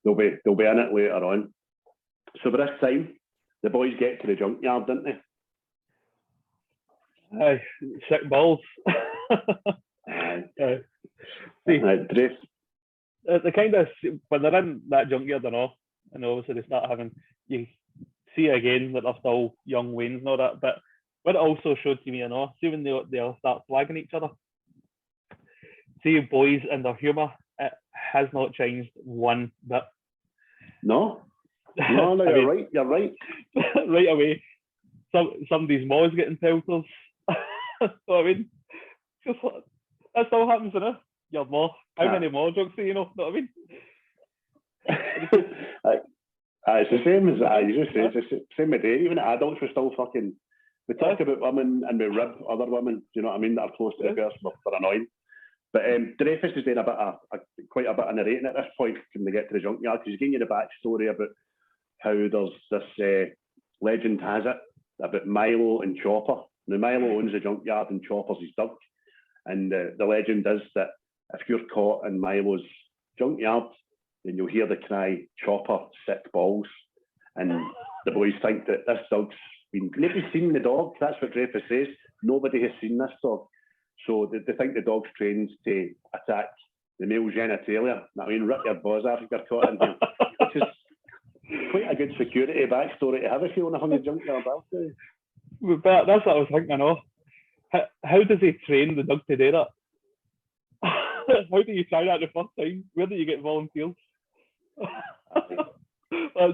C: they'll be in it later on. So by this time, the boys get to the junkyard, don't they?
D: Aye, sick balls. See, the kind of, when they're in that junkyard and all, and obviously they start having, you see again that they're still young Waynes and all that, but what it also showed to me and all, see when they'll start flagging each other, see boys and their humour, it has not changed one bit.
C: No, you're right.
D: Right away, somebody's maw's getting pelters. So I mean, just that still happens, you know. Your maw. How many maw jokes do you know? Know what I mean?
C: It's the same as you just said. It's the same with day. Even adults, we're still fucking. We talk about women and we rib other women. Do you know what I mean? That are close to the person, they're annoying. But Dreyfuss is doing quite a bit of narrating at this point when they get to the junkyard, because he's giving you the backstory about how there's this legend has it about Milo and Chopper. Now, Milo owns the junkyard and Chopper's his dog. And the legend is that if you're caught in Milo's junkyard, then you'll hear the cry, Chopper, sick balls. And the boys think that this dog's been... Nobody's seen the dog. That's what Dreyfuss says. Nobody has seen this dog. So they think the dog's trained to attack the male genitalia. I mean, rip your balls off if you're caught in here. Which is quite a good security backstory to have if you want to hung a junkyard after.
D: But that's what I was thinking of. How does he train the dog to do that? How do you try that the first time? Where do you get volunteers?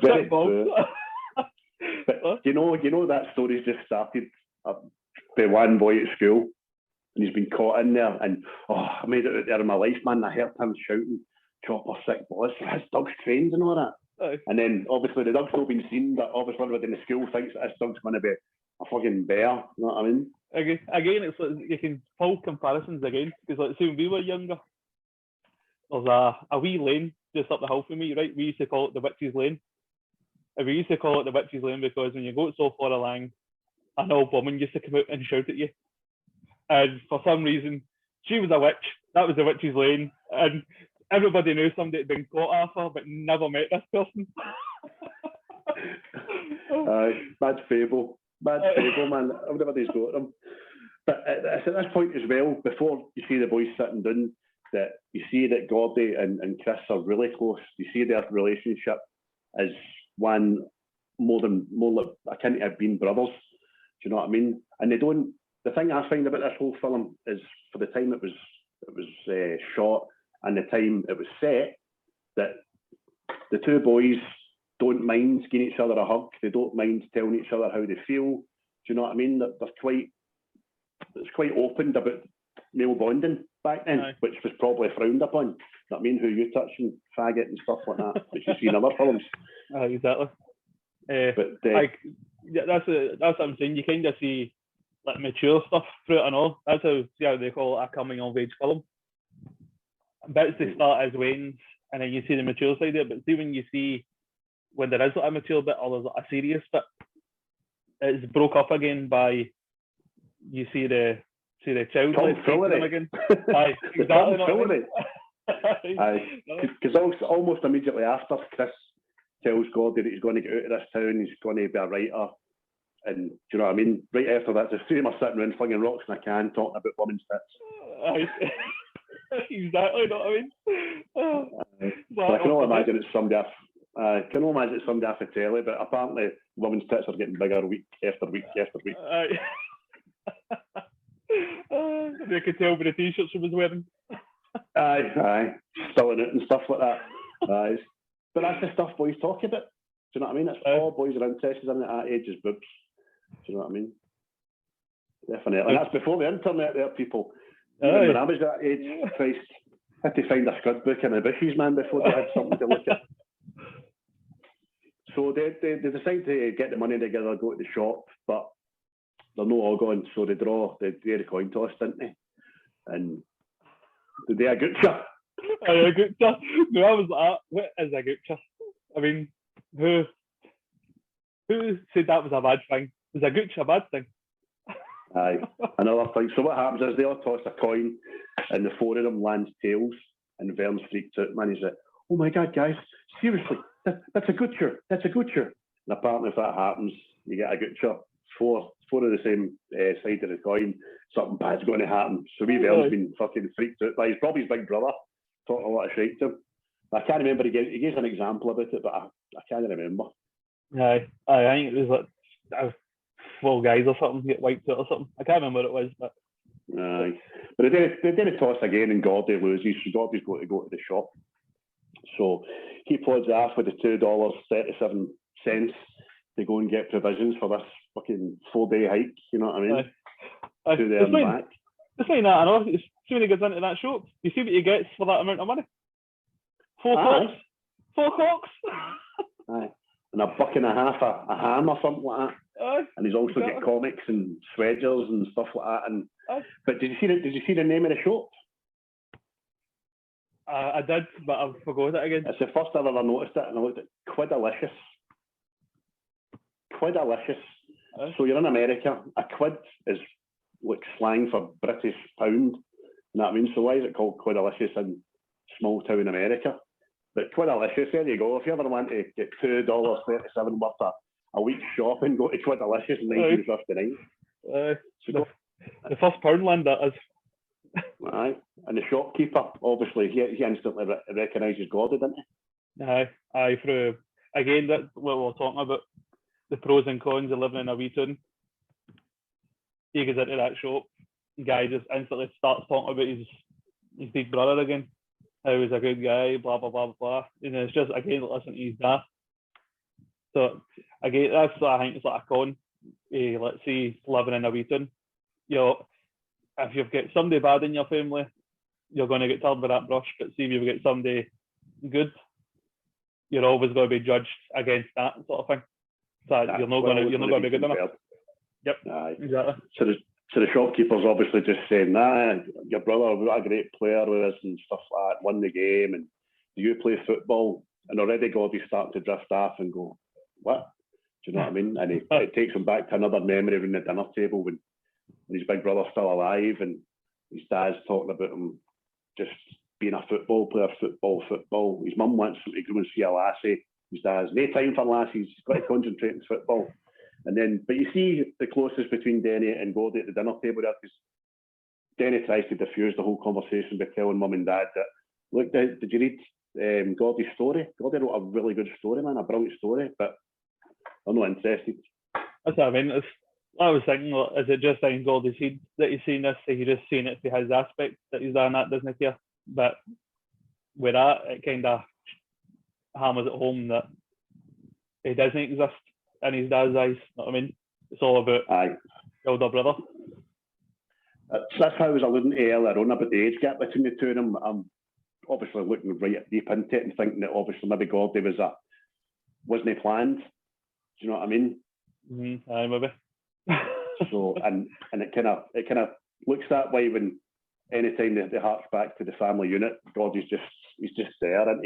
C: Very true. But you know that story's just started by one boy at school, and he's been caught in there, and I made it out there in my life, man. I heard him shouting, Chopper, sick boys. His dog's trained and all that. And then obviously the dog's still been seen, but obviously everybody in the school thinks that this dog's going to be a fucking bear. You know what I mean?
D: Again, it's like you can pull comparisons again, because like see when we were younger, there's a wee lane just up the hill from me, right? We used to call it the Witch's Lane. And we used to call it the Witch's Lane because when you go so far along, an old woman used to come out and shout at you. And for some reason, she was a witch. That was the Witch's Lane. And everybody knew somebody had been caught after, but never met this person.
C: Bad fable. Bad fable, man. Everybody's got them. But at this point as well, before you see the boys sitting down, that you see that Gordy and Chris are really close. You see their relationship as one more like akin to being brothers. Do you know what I mean? And they don't. The thing I find about this whole film is, for the time it was shot and the time it was set, that the two boys don't mind giving each other a hug. They don't mind telling each other how they feel. Do you know what I mean? It's quite opened about male bonding back then, which was probably frowned upon. You know what I mean? Who you touching, faggot and stuff like that, which you see in other films.
D: Exactly. That's what I'm saying. You kind of see like mature stuff through it and all. That's how they call it a coming of age film. Bits they start as wanes, and then you see the mature side of it. But see when there is like a mature bit or there's like a serious bit, it's broke up again by you see the childlike side to them again. Aye, exactly.
C: Because almost immediately after, Chris tells Gordy that he's going to get out of this town, he's going to be a writer. And do you know what I mean? Right after that, the three of us sitting around flinging rocks in a can, talking about women's tits.
D: Exactly, you know what I mean?
C: I can only imagine it's somebody off the telly, but apparently women's tits are getting bigger week after week after week.
D: They could tell by the t-shirts she was wearing.
C: Aye, spilling it and stuff like that. Aye. But that's the stuff boys talk about. Do you know what I mean? That's all boys are interested in at that age is boobs. Do you know what I mean? Definitely. And that's before the internet there, people. Even when I was that age, Christ, I had to find a scud book in the bushes, man, before they had something to look at. So they decide to get the money together, go to the shop, but they're not all going, so they do the coin toss, didn't they? And did they a gutcha?
D: A gutcha? No, I was like, what is a gutcha? I mean, who said that was a bad thing? Is a gutcha a bad thing?
C: Aye, another thing. So what happens is they all toss a coin, and the four of them lands tails, and Vern's freaked out, man. He's like, oh my God, guys, seriously, that's a gutcha, that's a gutcha. And apparently if that happens, you get a gutcha. Four of the same side of the coin, something bad's going to happen. So Vern's been fucking freaked out by his big brother, talking a lot of shit to him. I can't remember, he gave an example about it, but I can't remember.
D: Aye, I think it was like 12 guys or something get wiped out or something. I can't remember what it was, but
C: aye. But they did a toss again, and Gordy loses. So Gordy's got to go to the shop. So he plods off with the $2.37 to go and get provisions for this fucking 4-day hike. You know what I mean? To there and back.
D: It's like that. I know. See when he goes into that shop, you see what he gets for that amount of money. 4 cocks. 4 cocks.
C: Aye. And $1.50 a ham or something like that.
D: Aye.
C: And he's also got comics and swedgers and stuff like that. And but did you see the name of the shop?
D: I did, but I forgot it again.
C: It's the first I've ever noticed it, and I looked at Quidalicious. Quidalicious. So you're in America. A quid is like slang for British pound. You know what I mean? So why is it called Quidalicious in small town America? But Quidalicious, there you go. If you ever want to get $2.37 worth a week's shopping, go to Quidalicious in 1959.
D: The first Poundland, that is.
C: Aye. And the shopkeeper, obviously, he instantly recognises Gordy, didn't he?
D: Aye. Through, again, that's what we were talking about, the pros and cons of living in a Wheaton. He goes into that shop, the guy just instantly starts talking about his big brother again. How he's a good guy, blah, blah, blah, blah. And it's just, again, listen to his dad. So, again, that's what I think it's like a con. Let's say, living in a Wheaton. You know, if you've got somebody bad in your family, you're going to get turned with that brush. But see if you've got somebody good, you're always going to be judged against that sort of thing. So you're not going to be good enough. Yep.
C: Aye.
D: Exactly.
C: So the shopkeeper's obviously just saying, nah, your brother, what a great player with us and stuff like that, won the game, and do you play football? And already Gordy's starting to drift off and go, what? Do you know what I mean? And it takes him back to another memory around the dinner table when his big brother's still alive and his dad's talking about him just being a football player, football. His mum wants him to go and see a lassie. His dad's no time for lassies, he's got to concentrate on football. And then, but you see the closest between Denny and Gordy at the dinner table there, because Denny tries to diffuse the whole conversation by telling mum and dad that, look, did you read Gordy's story? Gordy wrote a really good story, man, a brilliant story, but I'm not interested.
D: That's what I mean. I was thinking, is it just in Gordy's head that he's seen this? He just seen it for his aspect that he's done that, doesn't care? But with that, it kind of hammers it home that he doesn't exist in his dad's eyes. You know what I mean? It's all about elder brother.
C: That's how I was alluding to earlier on about the age gap between the two of them. I'm obviously looking right deep into it and thinking that obviously maybe Gordy wasn't planned. Do you know what I mean?
D: Mm-hmm. Aye, maybe.
C: So and it kind of looks that way when anytime they harks back to the family unit, Gordy's he's just there and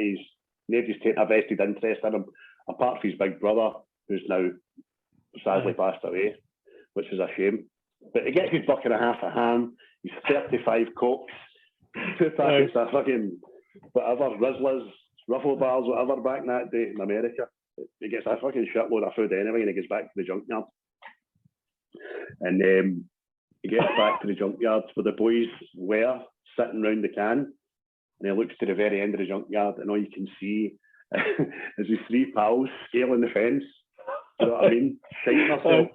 C: nobody's taking a vested interest in him apart from his big brother, who's now sadly passed away, which is a shame. But he gets his buck and a half of ham, he's 35 cokes, 2 packets of fucking whatever, Rizzlers, Ruffle Bars, whatever back in that day in America. He gets a fucking shitload of food anyway and he gets back to the junkyard. And he gets back to the junkyard where the boys were sitting round the can, and he looks to the very end of the junkyard and all you can see is his 3 pals scaling the fence. Do you know what I mean? Shiting herself.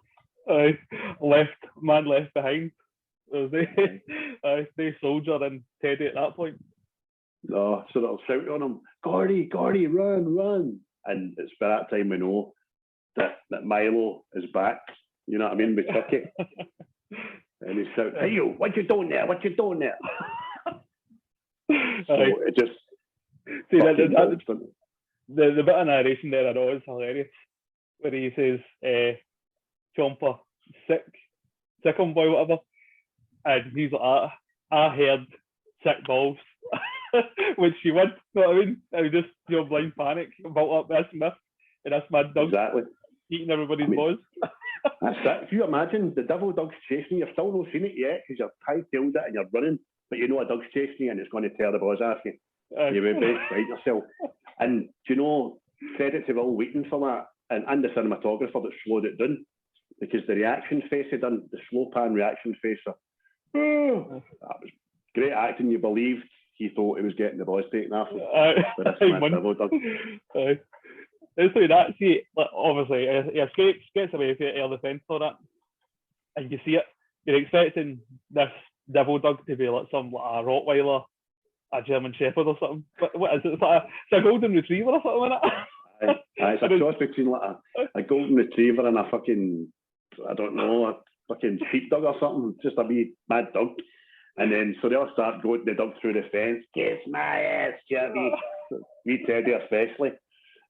C: Left behind.
D: They soldier and Teddy at that point.
C: No, so they'll shout on him, Gordy, run. And it's by that time we know that Milo is back. You know what I mean? We took it. And he shouts, hey you, what you doing there? So it just...
D: See, the bit of narration there I know is hilarious. Where he says, Chomper, sick on boy, whatever. And he's like, I heard sick balls. Which she would, you know what I mean? And just, blind panic, built up this myth. And that's my dog eating everybody's balls.
C: That's it. If you imagine the devil dog's chasing you, you've still not seen it yet because you've high-tailed it and you're running, but you know a dog's chasing you and it's going to tear the balls off you. You would best fight yourself. And do you know, credit to Will Wheaton for that and the cinematographer that slowed it down, because the reaction face he done, the slow pan reaction face, that was great acting. You believed he thought he was getting the balls taken off him. Devil dog.
D: It's like that. See, obviously, he escapes, gets away with it, air defence for that, and you see it. You're expecting this devil dog to be like a Rottweiler, a German Shepherd or something. But what is it? It's a golden retriever or something, isn't it?
C: It's a cross between like a golden retriever and a fucking, I don't know, a fucking sheepdog or something. Just a wee mad dog. And then so they all start going the dog through the fence. Kiss my ass, Jimmy. Me Teddy especially.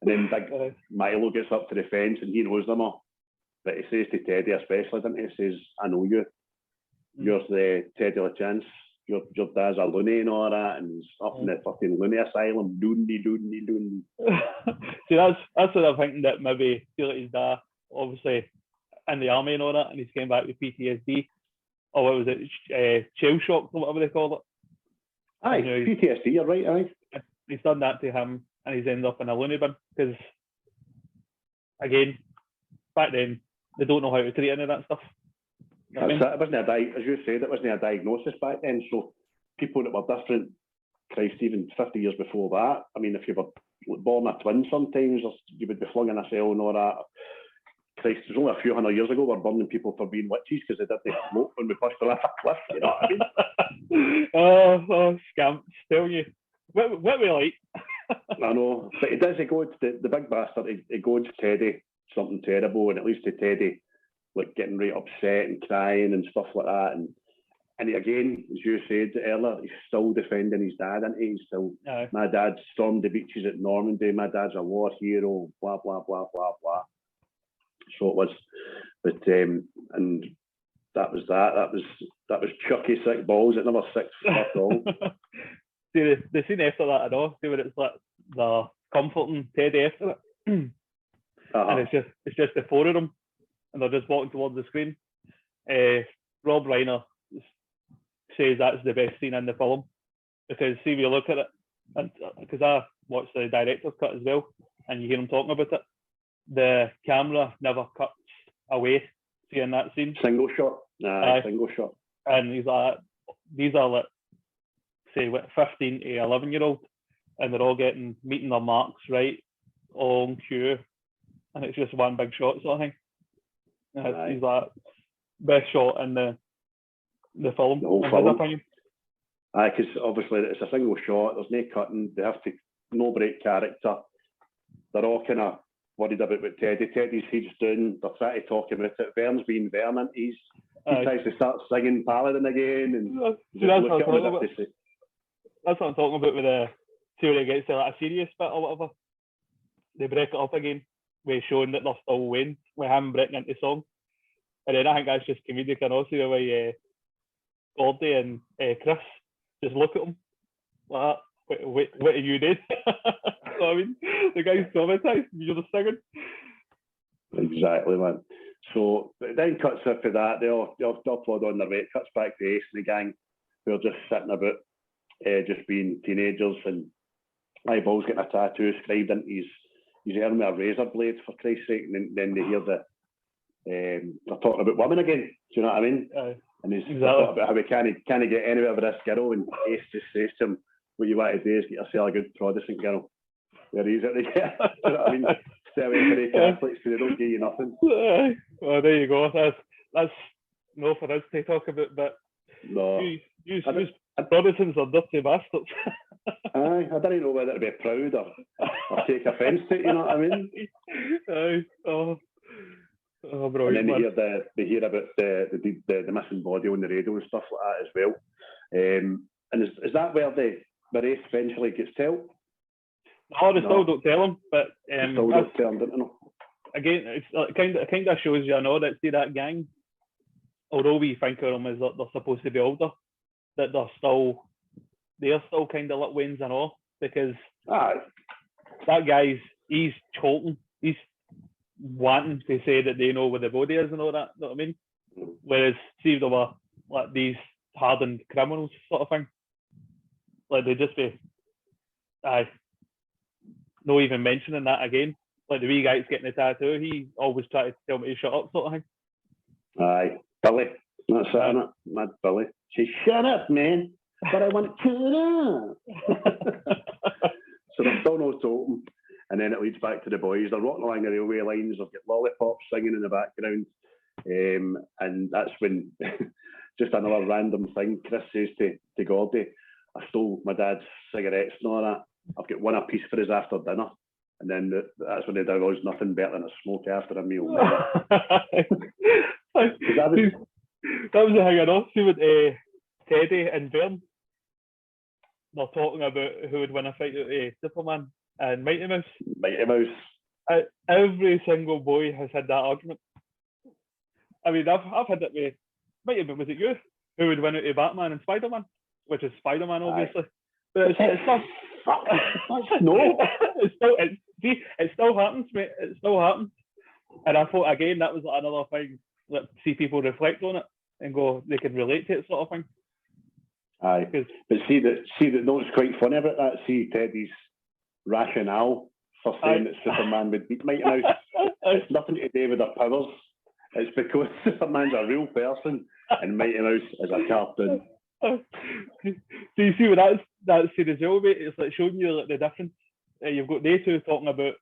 C: And then big Milo gets up to the fence and he knows them all. But he says to Teddy especially, doesn't he? He says, I know you. You're the Teddy LaChance. Your dad's a loony and all that, and he's up in the fucking loony asylum, doondy.
D: See, that's what I'm thinking, that maybe feel like his dad, obviously, in the army and all that, and he's came back with PTSD. Or what was it? Shell shock, or whatever they call it.
C: Aye, PTSD, you're right, aye.
D: He's done that to him, and he's ended up in a loony bin, because, again, back then, they don't know how to treat any of that stuff.
C: That's it. It wasn't as you said, it wasn't a diagnosis back then. So people that were different, Christ, even 50 years before that. I mean, if you were born a twin sometimes, or you would be flung in a cell and all that. Christ, it was only a few hundred years ago we were burning people for being witches because they didn't smoke when we pushed them off a cliff. You know what I mean?
D: Scamps, tell you. What we like?
C: I know. But he does, the big bastard, he goads Teddy something terrible, and at least to Teddy, like getting right upset and crying and stuff like that. And again, as you said earlier, he's still defending his dad, and he's still. My dad stormed the beaches at Normandy. My dad's a war hero. Blah blah blah blah blah. So it was, but and that was that. That was Chucky sick balls at number 6. Fuck all.
D: See the scene after that, I know. See when it's like the comforting Teddy after it, and it's just the 4 of them, and they're just walking towards the screen. Rob Reiner says that's the best scene in the film because see, we look at it, and because I watched the director's cut as well, and you hear him talking about it, the camera never cuts away. See in that scene,
C: single shot, single shot,
D: and he's like, these are like, say, what, 15 to 11-year-old, and they're all meeting their marks right, all on cue, and it's just one big shot sort of thing. He's like, best shot in the film.
C: The whole film. Because obviously it's a single shot. There's no cutting. They have to no break character. They're all kind of worried about what Teddy's he's doing. They're trying to talk about it. Vern's being Vern. He tries to start singing Paladin again, and
D: that's what I'm talking about with the see when it gets to like a serious bit or whatever. They break it up again with showing that they're still winning with him breaking into song. And then I think that's just comedic and also the way Gordy and Chris just look at him like that. What are you doing? So I mean, the guy's traumatized and you're just singing.
C: Exactly, man. So then cuts after that, they all plod on their way. It cuts back to Ace and the gang who are just sitting about, just being teenagers, and Eyeball's getting a tattoo scribed into his arm with a razor blade, for Christ's sake, and then they hear they're talking about women again. Do you know what I mean? And he's talking about how he can't get anywhere with this girl, and Ace just says to him, what you want to do is get yourself a good Protestant girl. Where he's at the get. Do you know what I mean? Stay away from the Catholics because they don't give you nothing.
D: Well, there you go. That's no for us to talk about, but
C: no.
D: You Protestants are dirty bastards.
C: I don't know whether to be proud or take offence to it, you know what I mean? Brilliant. And then they hear about the missing body on the radio and stuff like that as well. And is that where Ace eventually gets told?
D: No, they still don't tell him, but
C: still don't tell him, don't know.
D: Again, it kind of shows you, I know, that see that gang, although we think of them as that they're supposed to be older, that they're still kind of like Waynes and all, because that guy's, he's choking, he's wanting to say that they know where the body is and all that, you know what I mean? Whereas, see if they were like these hardened criminals sort of thing, like they'd just be, no even mentioning that again. Like the wee guy's getting a tattoo, he always tried to tell me to shut up sort of thing.
C: Aye, Billy. That's it, isn't it? Mad Billy. She shut up, man. But I want to shut up. So they're still not talking. And then it leads back to the boys. They're walking along the railway lines. They've got lollipops singing in the background. And that's when, just another random thing, Chris says to Gordy, I stole my dad's cigarettes and all that. I've got one apiece for his after dinner. And then that's when they divulge nothing better than a smoke after a meal.
D: that was the thing I know. See with Teddy and Vern, they're talking about who would win a fight with Superman and Mighty Mouse.
C: Mighty Mouse.
D: Every single boy has had that argument. I mean, I've had it with Mighty Mouse. Was it you? Who would win out of Batman and Spider-Man? Which is Spider-Man, obviously. But it's not.
C: No.
D: It still happens, mate. It still happens. And I thought, again, that was another thing that see people reflect on it and go, they can relate to it sort of thing.
C: Aye. But see that no, it's quite funny about that. See Teddy's rationale for saying that Superman would beat Mighty Mouse. It's nothing to do with their powers. It's because Superman's a real person and Mighty Mouse is a cartoon.
D: So you see what that's said as well, mate. It's like showing you like the difference. You've got they two talking about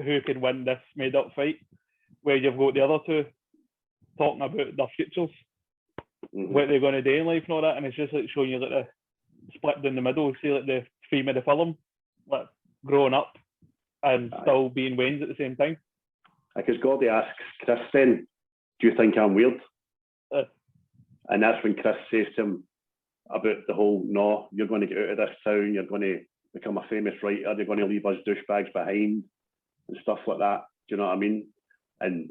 D: who can win this made up fight, where you've got the other two talking about their futures, what they're going to do in life and all that, and it's just like showing you like the split down the middle. See like the theme of the film, like growing up and still being Waynes at the same time.
C: Because Gordy asks Chris then, do you think I'm weird? And that's when Chris says to him about the whole, no, you're going to get out of this town, you're going to become a famous writer, you're going to leave us douchebags behind and stuff like that. Do you know what I mean? And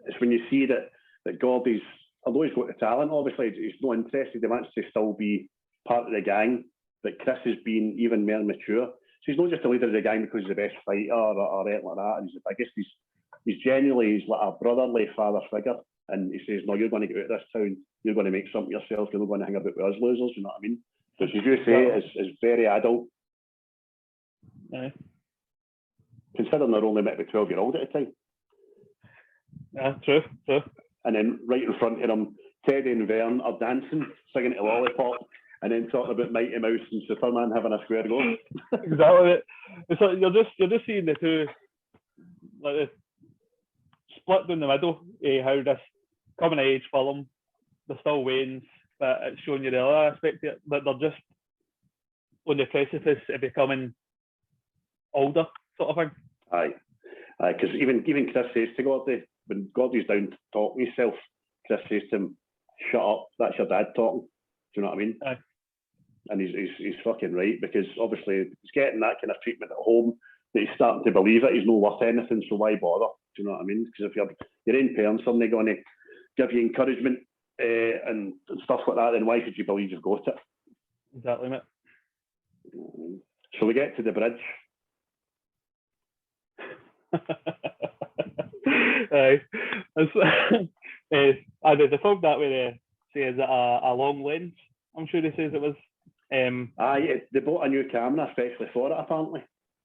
C: it's when you see that Gordy's, although he's got the talent, obviously he's not interested, he wants to still be part of the gang, but Chris has been even more mature. So he's not just a leader of the gang because he's the best fighter or anything like that. I guess he's genuinely, he's like a brotherly father figure. And he says, no, you're going to get out of this town. You're going to make something yourself. You're not going to hang about with us losers. You know what I mean? Which, as you say, is very adult.
D: Aye.
C: Considering they're only meant to be 12-year-old at the time.
D: Yeah, true.
C: And then right in front of them, Teddy and Vern are dancing, singing to Lollipop, and then talking about Mighty Mouse and Superman having a square go.
D: Exactly. It's like you're just seeing the two, like the split down the middle. How this coming of age film, they're still Waynes, but it's showing you the other aspect of it. But they're just on the precipice of becoming older, sort of thing.
C: Aye, because even Chris says to Gordy, when Gordy's down talking himself, Chris says to him, "Shut up, that's your dad talking." Do you know what I mean?
D: Aye. And
C: he's fucking right, because obviously he's getting that kind of treatment at home that he's starting to believe it. He's not worth anything, so why bother? Do you know what I mean? Because if your own parents are not going to give you encouragement and stuff like that, then why should you believe you've got it?
D: Exactly, mate.
C: So we get to the bridge.
D: Aye. The film that we say is a long lens. I'm sure he says it was.
C: Aye, they bought a new camera especially for it, apparently.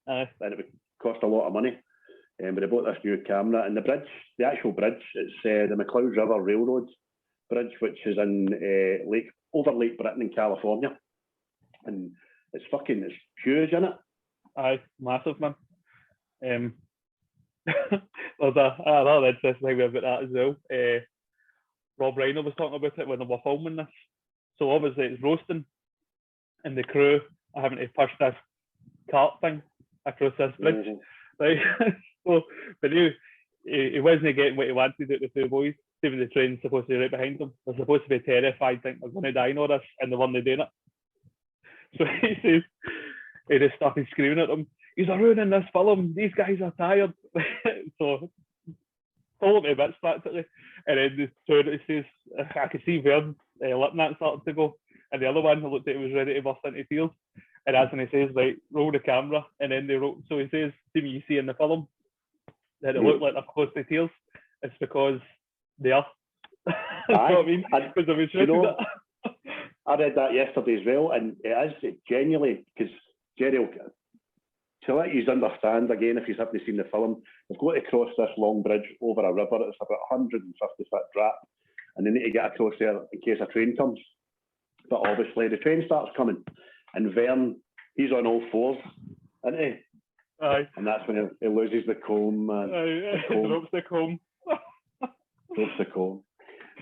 D: Aye.
C: And it would cost a lot of money. But they bought this new camera, and the actual bridge, it's the McLeod River Railroad Bridge, which is in over Lake Britain in California. And it's huge, isn't it?
D: Aye, massive, man. There's another interesting thing about that as well. Rob Reiner was talking about it when they were filming this. So obviously it's roasting, and the crew are having to push this cart thing across this bridge. Mm-hmm. Right? So, but he wasn't getting what he wanted out of the two boys. Even the train's supposed to be right behind them. They're supposed to be terrified, think they're going to die in all this, and they weren't doing it. So he says, he just started screaming at them, "He's ruining this film, these guys are tired." So, told me bits practically. And then the two, he says, I could see Vern lip that started to go. And the other one, looked like he was ready to burst into tears. And that's when he says, like, roll the camera. And then they wrote, so he says, see me, you see in the film, that it looked like they're close to tears. It's because they are. You know what I mean? Because I was
C: I read that yesterday as well, and it genuinely, because Jerry, to let you understand, again, if you haven't seen the film, they've got to cross this long bridge over a river. It's about 150-foot drop, and they need to get across there in case a train comes. But obviously, the train starts coming, and Vern, he's on all fours, isn't he?
D: Aye.
C: And that's when he loses the comb.
D: Aye, he drops the comb.
C: Drops the comb.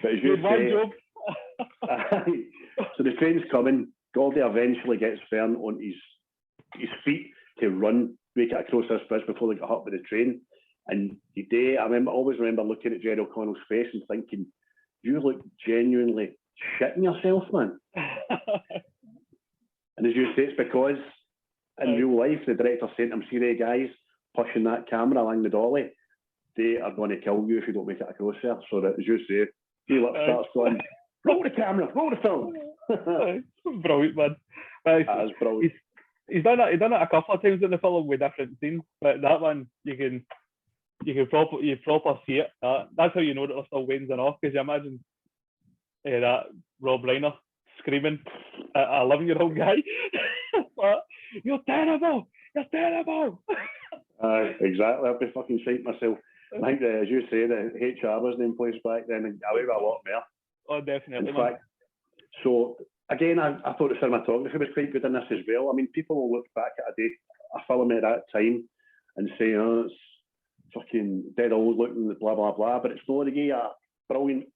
C: But as you say, so the train's coming. Gordy eventually gets Vern on his feet to run, make it across this bridge before they get hit by the train. And I always remember looking at Jerry O'Connell's face and thinking, you look genuinely shitting yourself, man. And as you say, it's because in real life, the director sent him, see the guys pushing that camera along the dolly, they are going to kill you if you don't make it across there. So that, as you say, he starts going, roll the camera, roll the film.
D: Brilliant, man.
C: That is brilliant.
D: He's done it a couple of times in the film with different scenes, but that one you can proper see it. That's how you know that they're still Wayne's and off, because you imagine that Rob Reiner screaming at a 11-year-old guy, "You're terrible! You're terrible!"
C: Exactly. I'd be fucking shite myself. I think, as you say, the HR wasn't in place back then, and I would have a lot more.
D: Oh, definitely.
C: In fact, so again, I thought the cinematography was quite good in this as well. I mean, people will look back at a film at that time and say, "Oh, it's fucking dead old looking, blah blah blah," but it's not. They get a brilliant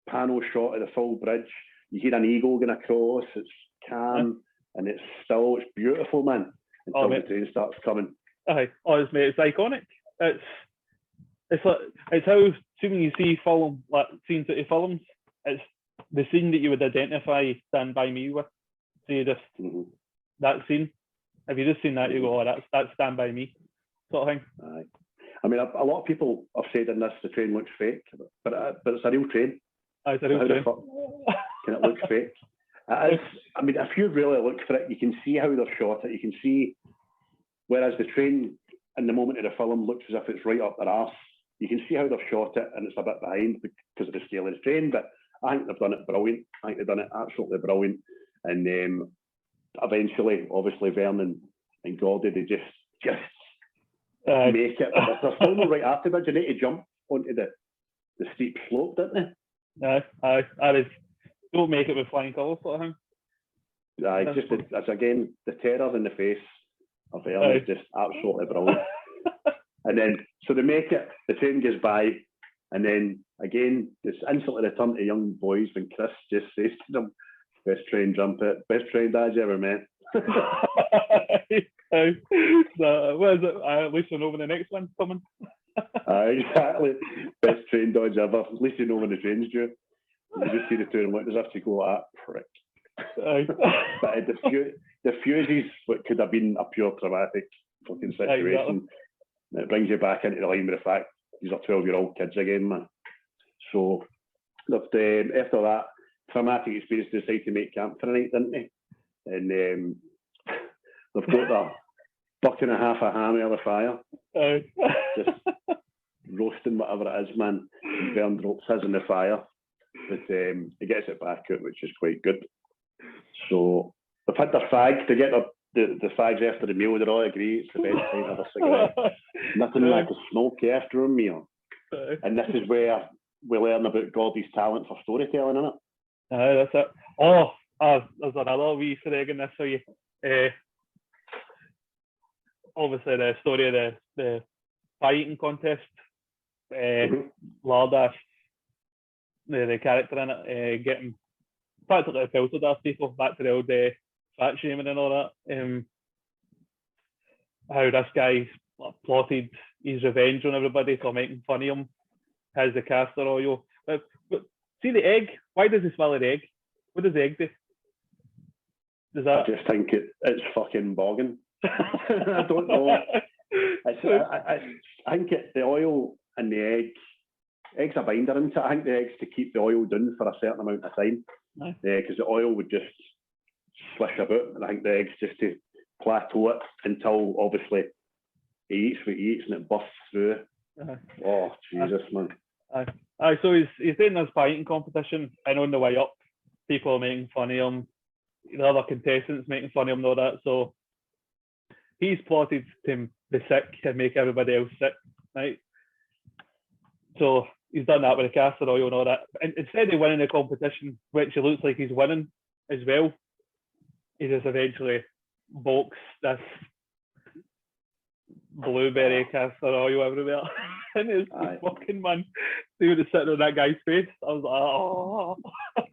C: panel shot of the full bridge. You hear an eagle going across. It's calm and it's still. It's beautiful, man. Until the train starts coming.
D: Aye, it's iconic. It's how soon you see film, like scenes that he films, it's the scene that you would identify Stand By Me with, say just that scene. If you just seen that, you go, oh, that's Stand By Me, sort of thing.
C: Aye. I mean, a lot of people have said in this the train looks fake, but it's a real train.
D: It's a real train.
C: Can it look fake? It is. I mean, if you really look for it, you can see how they've shot it. You can see, whereas the train in the moment of the film looks as if it's right up their arse, you can see how they've shot it and it's a bit behind because of the scale of the train, but I think they've done it brilliant. I think they've done it absolutely brilliant. And eventually, obviously, Vern and Gordy, they just make it. They're still not right afterwards. You need to jump onto the steep slope, don't they?
D: Aye. Don't make it with flying colours, sort of thing.
C: Aye, just as again, the terror in the face of Vern is just absolutely brilliant. And then, so they make it, the train goes by, and then again, it's instantly return to young boys when Chris just says to them, best train dads you ever met.
D: What is it? At least we know when the next one's coming.
C: Exactly. Best train dodge ever. At least you know when the train's due. You just see the two and look as if to go, prick. But the fuses, what could have been a pure traumatic fucking situation, it brings you back into the line with the fact these are 12-year-old kids again, man. So after that traumatic experience, they decide to make camp for the night, didn't they? And they've got their buck and a half of ham out of the fire. Just roasting whatever it is, man. And Vern drops his in the fire. But he gets it back out, which is quite good. So they've had their fag. They get the fags after the meal. They all agree it's the best time to have a cigarette. Nothing like a smoke after a meal. And this is where we learn about Gordy's talent for storytelling, isn't it?
D: That's it. Oh, there's another wee Easter egg in this for you. Obviously, the story of the pie eating contest. Lardass, the character in it, getting practically filtered off people, back to the old fat shaming and all that. How this guy plotted his revenge on everybody for making fun of him, has the castor oil. But see the egg? Why does he smell the egg? What does the egg do?
C: I just think it's fucking bogging. I don't know. I think the oil and the egg's a binder into it. I think the egg's to keep the oil down for a certain amount of time. Because the oil would just swish about, and I think the egg's just to plateau it until obviously he eats what he eats and it bursts through. Oh Jesus, man.
D: So he's doing this pie eating competition, and on the way up, people are making fun of him. The other contestants making fun of him and all that. So he's plotted to be sick and make everybody else sick, right? So he's done that with the castor oil and all that. And instead of winning the competition, which it looks like he's winning as well, he just eventually bulks this blueberry castor oil everywhere. And it's fucking, man, see what it's sitting on that guy's face. I was like, oh.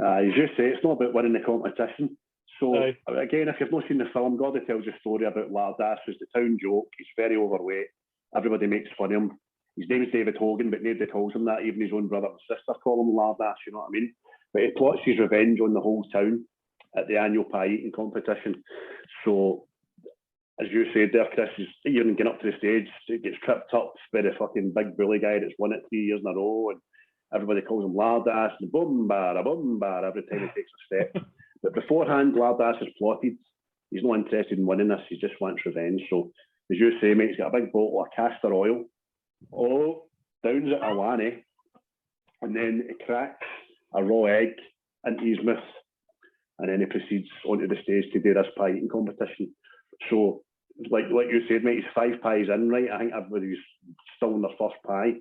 C: As you say, it's not about winning the competition. So again, if you've not seen the film, Gordy tells a story about Lardass, who's the town joke. He's very overweight. Everybody makes fun of him. His name is David Hogan, but nobody calls him that. Even his own brother and sister call him Lardass, you know what I mean? But he plots his revenge on the whole town at the annual pie eating competition. So, as you said there, Chris, is even getting up to the stage, it gets tripped up by the fucking big bully guy that's won it 3 years in a row, and everybody calls him Lardass, and boom bar every time he takes a step. But beforehand, Lardass has plotted. He's not interested in winning this. He just wants revenge. So, as you say, mate, he's got a big bottle of castor oil. Downs it a wanny, and then he cracks a raw egg into his mouth, and then he proceeds onto the stage to do this pie eating competition. So, like you said, mate, he's 5 pies in, right? I think everybody's still on their first pie,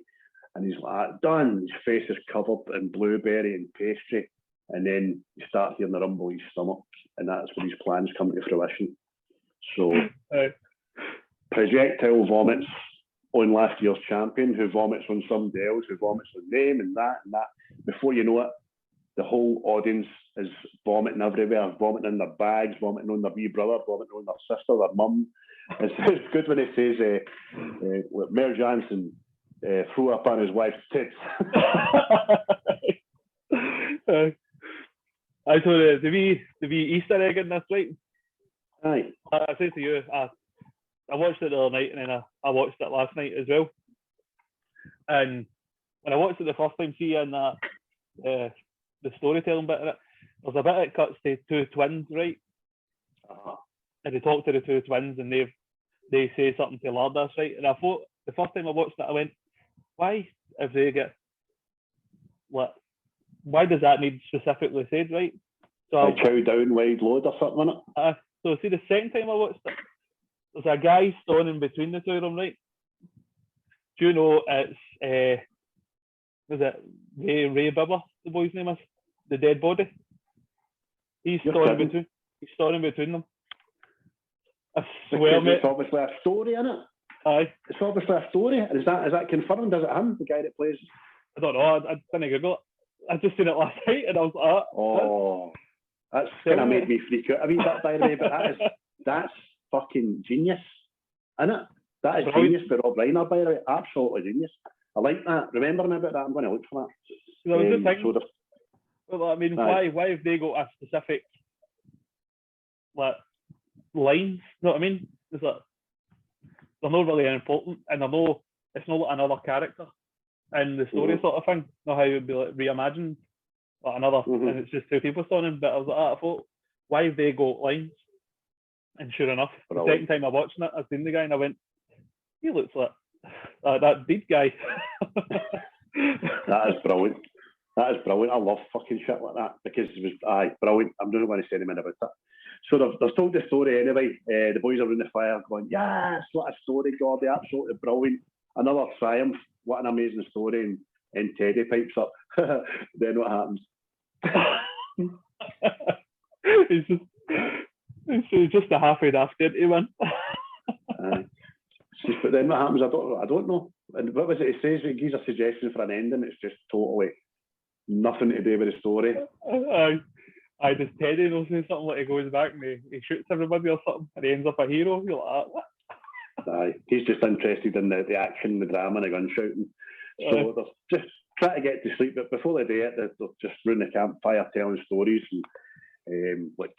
C: and he's like, done. His face is covered in blueberry and pastry, and then you start hearing the rumble in his stomach, and that's when his plans come to fruition. So, projectile vomits on last year's champion, who vomits on somebody else, who vomits on them, and that. Before you know it, the whole audience is vomiting everywhere, vomiting in their bags, vomiting on their wee brother, vomiting on their sister, their mum. It's good when he says, Mayor Johnson threw up on his wife's tits.
D: I saw the wee Easter egg in this, right?
C: Aye.
D: I said to you, I watched it the other night, and then I watched it last night as well. And when I watched it the first time, see in that the storytelling bit of it, there's a bit that cuts to two twins, right? And they talk to the two twins, and they say something to Lardis, right? And I thought the first time I watched it, I went, why, if they get what? Why does that need specifically said, right? So
C: I chow down wide load or something, innit?
D: So see, the second time I watched it, there's a guy standing between the two of them, right? Do you know it's was it Ray Bibber, the boy's name is? The dead body? He's standing between them. I swear, mate.
C: It's obviously a story, innit?
D: Aye.
C: It's obviously a story. Is that confirmed? Is it him, the guy that plays?
D: I don't know. I didn't Google it. I just seen it last night, and I was like,
C: oh, that's gonna make me freak out a wee bit, by the way. But that's fucking genius, isn't it? That is genius for Rob Reiner, by the way. Absolutely genius. I like that. Remember me about that. I'm going to look for that.
D: I was just thinking, well, I mean, why have they got a specific like lines? You know what I mean? It's like they're not really important, and it's not like another character in the story sort of thing. Not how it would be like reimagined, like another, and it's just two people standing. But I was like, I thought, why have they got lines? And sure enough, the second time I watched it, I seen the guy, and I went, he looks like that deep guy.
C: That is brilliant. That is brilliant. I love fucking shit like that because it was brilliant. I'm not going to say anything about it. So they've told the story anyway. The boys are in the fire going, yes, what a story, Gordy, absolutely brilliant. Another triumph. What an amazing story. And Teddy pipes up. Then what happens?
D: It's just a halfway daft dirty one.
C: But then what happens? I don't know. And what was it? It says it gives a suggestion for an ending. It's just totally nothing to do with the story.
D: I just Teddy will say something like he goes back and he shoots everybody or something, and he ends up a hero. You're like, what?
C: He's just interested in the action, the drama, and the gun shouting. So they're just trying to get to sleep, but before they do it, they're just round the campfire telling stories and like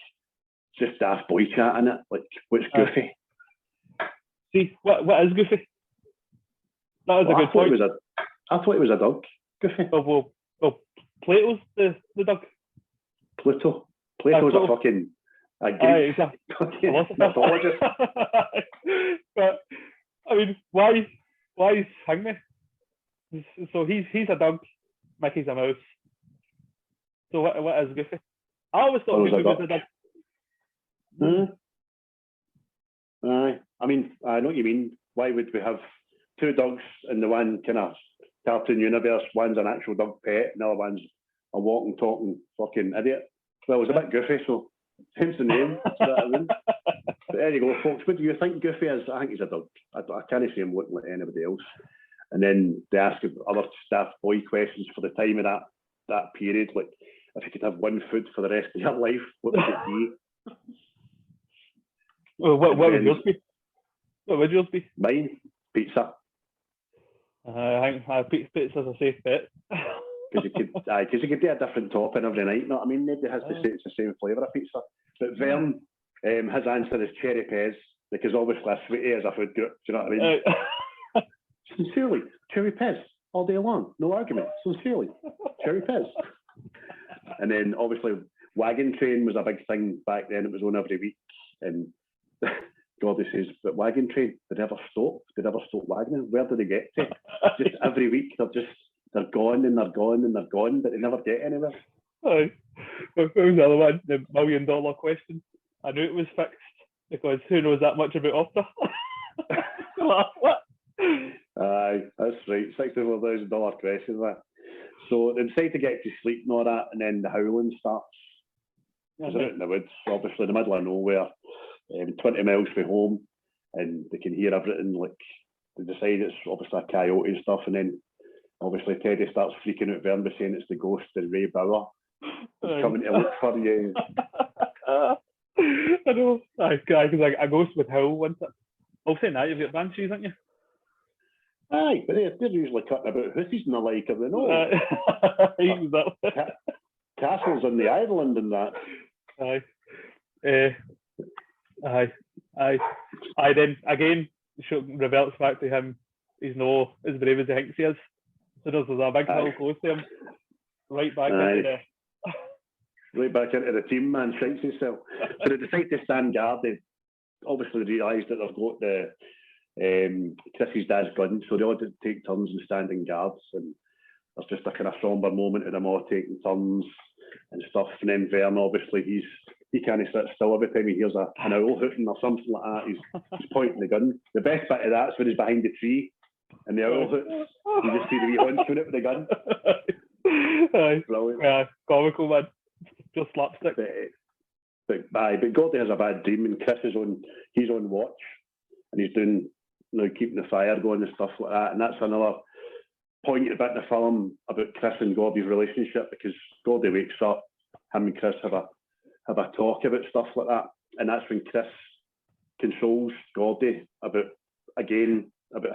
C: just daft boy chat in it. Like, what's goofy?
D: See, what is goofy? That was a good point.
C: I thought it was a dog. Goofy.
D: Well, Plato's the dog.
C: Pluto's a fucking a Greek mythologist.
D: But I mean, why is Hangman? So he's a dog, Mickey's a mouse. So what is Goofy? I always thought Goofy was a dog.
C: Aye. I mean, I know what you mean. Why would we have two dogs in the one kind of cartoon universe? One's an actual dog pet, and the other one's a walking, talking fucking idiot. Well, it was a bit goofy, so hence the name. But there you go, folks. What do you think Goofy is? I think he's a dog. I can't see him looking like anybody else. And then they ask other staff boy questions for the time of that period, like if you could have one food for the rest of your life, what would it be?
D: Well, what would yours be? What would yours be?
C: Mine, pizza.
D: I think pizza's a safe bet.
C: Because you could do a different topping every night. You know what I mean? Nobody has to say it's the same flavour of pizza. But Vern, his answer is cherry pez, because obviously a sweetie is a food group. Do you know what I mean? Sincerely, cherry pez all day long, no argument. Sincerely, cherry pez. And then obviously wagon train was a big thing back then. It was on every week, and Gordy says, "But wagon train, they never stop. They never stop wagoning. Where do they get to? Just every week, they're gone and they're gone and they're gone, but they never get anywhere."
D: Aye. What was the other one? The $1 million question. I knew it was fixed because who knows that much about opera? What?
C: Aye, that's right. $64,000 question, that. So they decide to get to sleep and all that, and then the howling starts. They're out in the woods, obviously in the middle of nowhere, 20 miles from home, and they can hear everything. Like, they decide it's obviously a coyote and stuff, and then obviously Teddy starts freaking out Vern by saying it's the ghost of Ray Bauer coming to look for you.
D: I know. Because a ghost would howl, wouldn't it? I'll say that, you've got banshees, haven't you?
C: Aye, but they're usually cutting about hoosies and the like, are they not? castles on the island and that.
D: Aye. Then again, reverts back to him. He's no as brave as he thinks he is. So there's a big hill close to him. Right back into
C: the team, man. Shines himself. So they decide to stand guard. They obviously realised that they've got the Chris's dad's gun, so they all take turns in standing guards, and there's just a kind of somber moment of them all taking turns and stuff. And then Vern, obviously, he can't sit still every time he hears an owl hooting or something like that. He's pointing the gun. The best bit of that is when he's behind the tree and the owl hoots. You just see the wee huntsman with the gun.
D: Aye.
C: Brilliant.
D: Yeah, comical, man. Just slapstick.
C: But Gordy has a bad dream, and Chris is he's on watch, and he's doing, keeping the fire going and stuff like that. And that's another pointed bit in the film about Chris and Gordy's relationship, because Gordy wakes up, him and Chris have a talk about stuff like that, and that's when Chris consoles Gordy about how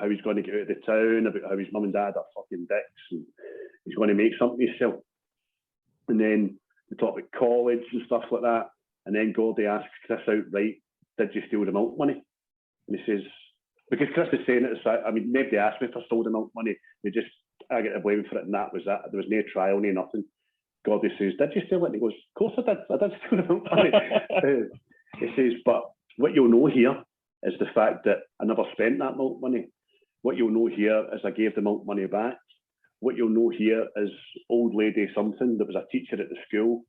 C: he's going to get out of the town, about how his mum and dad are fucking dicks, and he's going to make something of himself. And then they talk about college and stuff like that, and then Gordy asks Chris outright, "Did you steal the milk money?" And he says, because Chris is saying it, nobody asked me if I stole the milk money. I get the blame for it, and that was that. There was no trial, no nothing. Gordy says, "Did you steal it?" And he goes, "Of course I did. I did steal the milk money." He says, "But what you'll know here is the fact that I never spent that milk money. What you'll know here is I gave the milk money back. What you'll know here is old lady something that was a teacher at the school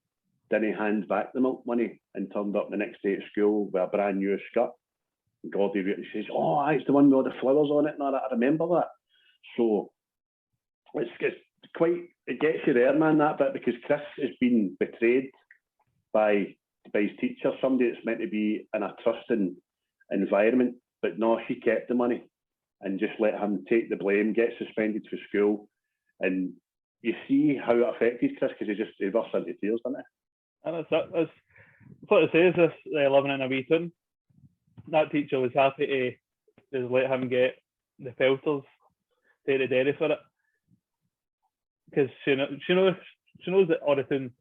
C: didn't hand back the milk money and turned up the next day at school with a brand new skirt." And Gordy says, "Oh, it's the one with all the flowers on it." And I remember that. So it's quite, it gets you there, man, that bit, because Chris has been betrayed by his teacher, somebody that's meant to be in a trusting environment, but no, she kept the money and just let him take the blame, get suspended for school. And you see how it affected Chris, because he burst into tears, didn't he?
D: And that's what it says, this living in a Wheaton. That teacher was happy to just let him get the pelters, take the dairy for it. Because she knows that Orton,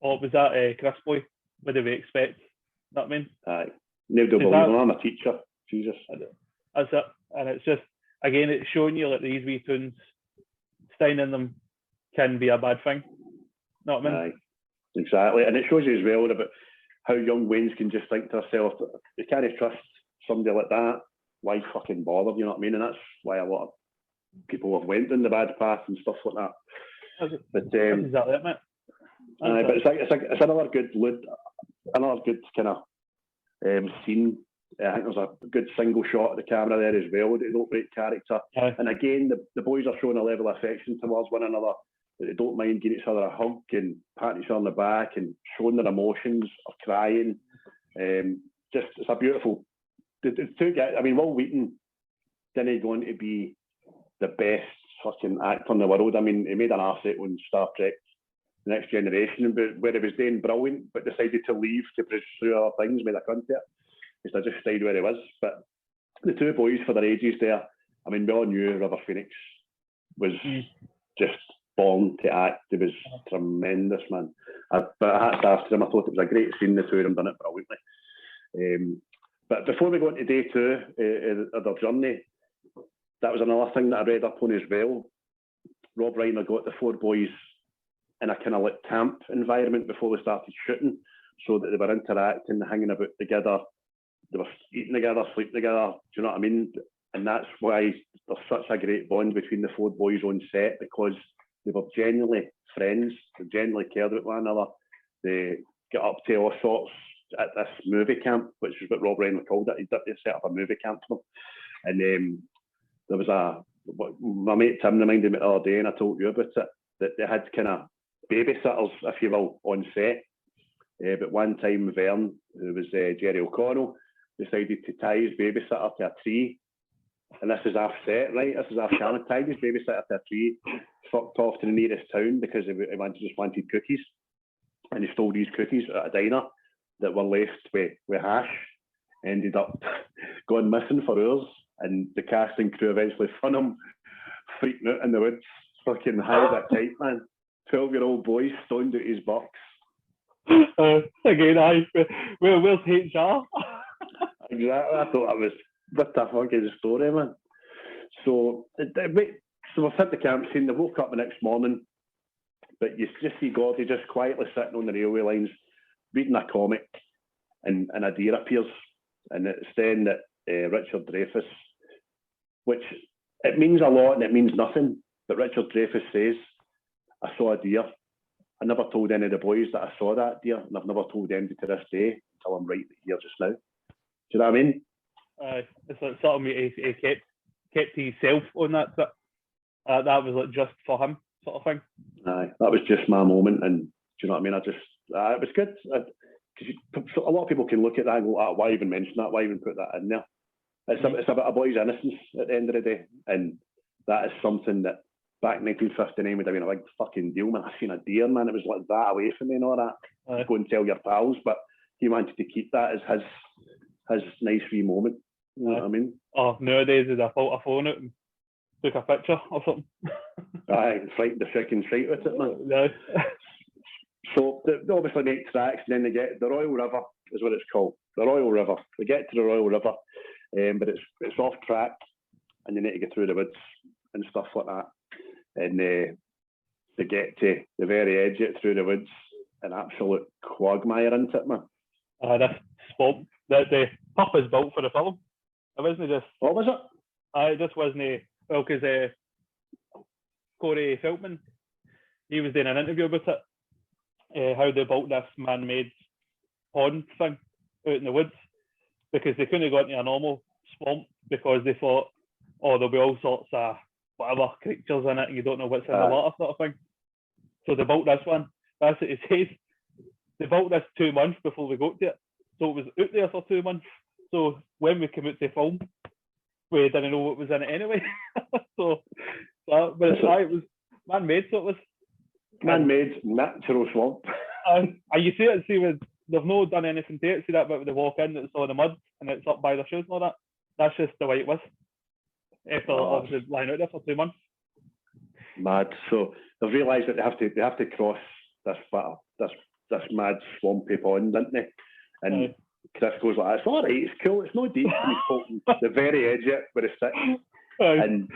D: was that Chris boy? What do we expect? You know what I mean?
C: Aye. Nobody will believe him. I'm a teacher. Jesus.
D: That's it. And it's just, again, it's showing you that these wee tunes, staying in them can be a bad thing. You know what I mean?
C: Aye. Exactly. And it shows you as well about how young Waynes can just think to herself, you can't trust somebody like that. Why fucking bother? You know what I mean? And that's why a lot of people have went down the bad path and stuff like that. But
D: that's exactly it, mate.
C: But it's another good kind of scene. I think there's a good single shot of the camera there as well. They don't break character.
D: Aye.
C: And again, the boys are showing a level of affection towards one another. They don't mind giving each other a hug and patting each other on the back and showing their emotions or crying. Just, it's a beautiful. The two guys. I mean, Will Wheaton didn't going to be the best fucking actor in the world. I mean, he made an arse on Star Trek The Next Generation, but where he was doing brilliant, but decided to leave to pursue other things, made a cunt of it. Because I just stayed where he was. But the two boys for their ages there, I mean, we all knew River Phoenix was just born to act. He was tremendous, man. But hats off to him. I thought it was a great scene. The two of them done it brilliantly. But before we go into day two of their journey, that was another thing that I read up on as well. Rob Reiner got the four boys in a kind of like camp environment before they started shooting, so that they were interacting, hanging about together. They were eating together, sleeping together. Do you know what I mean? And that's why there's such a great bond between the four boys on set, because they were genuinely friends. They genuinely cared about one another. They got up to all sorts at this movie camp, which is what Rob Reiner called it. He set up a movie camp for them. And there was my mate Tim reminded me the other day, and I told you about it, that they had kind of babysitters, if you will, on set. But one time, Vern, who was Jerry O'Connell, decided to tie his babysitter to a tree. And this is offset, right? This is off Shannon. Tied his babysitter to a tree, fucked off to the nearest town because he just wanted cookies. And he stole these cookies at a diner that were laced with hash. Ended up going missing for hours. And the casting crew eventually found him freaking out in the woods, fucking high as a kite, man. 12-year-old boy stoned at his box.
D: Again, where's HR?
C: Exactly. I thought that was what the fuck is the story, man. So we've hit the camp scene. They woke up the next morning, but you just see Gordy just quietly sitting on the railway lines, reading a comic, and a deer appears, and it's then that Richard Dreyfuss, which it means a lot and it means nothing, but Richard Dreyfuss says, "I saw a deer. I never told any of the boys that I saw that deer, and I've never told anybody to this day until I'm right here just now." Do you know what I mean?
D: It's like something he kept to himself on that trip. That was like just for him, sort of thing.
C: Aye, that was just my moment, and do you know what I mean? It was good. Because a lot of people can look at that and go, why even mention that? Why even put that in there? It's about a boy's innocence at the end of the day, and that is something that back in 1959 would have been a big fucking deal, man. I seen a deer, man. It was like that away from me and all that. Go and tell your pals, but he wanted to keep that as his nice wee moment. You know what I mean?
D: Oh, nowadays is I pulled a phone out and took a picture or something.
C: Aye, frightened the freaking shite with it, man.
D: No.
C: So they obviously make tracks, and then they get the Royal River is what it's called, the Royal River. They get to the Royal River, but it's off track, and they need to get through the woods and stuff like that. And they get to the very edge of it through the woods, an absolute quagmire into it, man.
D: This swamp that the purpose built for the film. It wasn't just.
C: What was it?
D: It just wasn't. Well, because Corey Feldman, he was doing an interview about it. How they built this man-made pond thing out in the woods, because they couldn't go into a normal swamp because they thought, there'll be all sorts of whatever creatures in it and you don't know what's in the water, sort of thing. So they built this one. That's what it says. They built this 2 months before we got to it. So it was out there for 2 months. So when we came out to film, we didn't know what was in it anyway. But it was man-made, so it was
C: man-made natural swamp.
D: And you see it, they've not done anything to it. See that bit where they walk in, it's all the mud and it's up by their shoes and all that. That's just the way it was. After obviously lying out there for 2 months.
C: Mad. So they've realised that they have to cross this mad swampy pond, didn't they? And Chris goes like, "It's all right, it's cool, it's no deep." And he's poking the very edge of it where it's sitting. And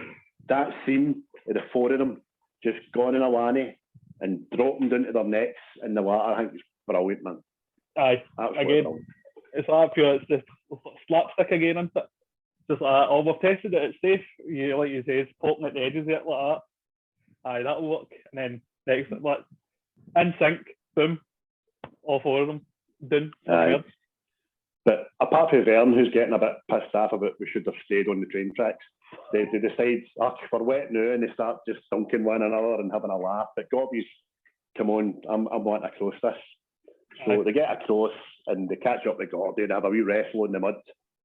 C: that scene of the four of them just gone in a lanny and dropping down to their necks in the water, I think it's brilliant, man.
D: Aye, again, brilliant. It's like pure, it's just slapstick again, isn't it? Just like, we've tested it, it's safe. Like you say, it's poking at the edges of it like that. Aye, that'll work. And then next, like, in sync, boom, all four of them, done.
C: But apart from Vern, who's getting a bit pissed off about we should have stayed on the train tracks, they decide, we're wet now, and they start just dunking one another and having a laugh. But Gordy's, come on, I'm wanting to cross this. So they get across and they catch up with Gordy. They have a wee wrestle in the mud.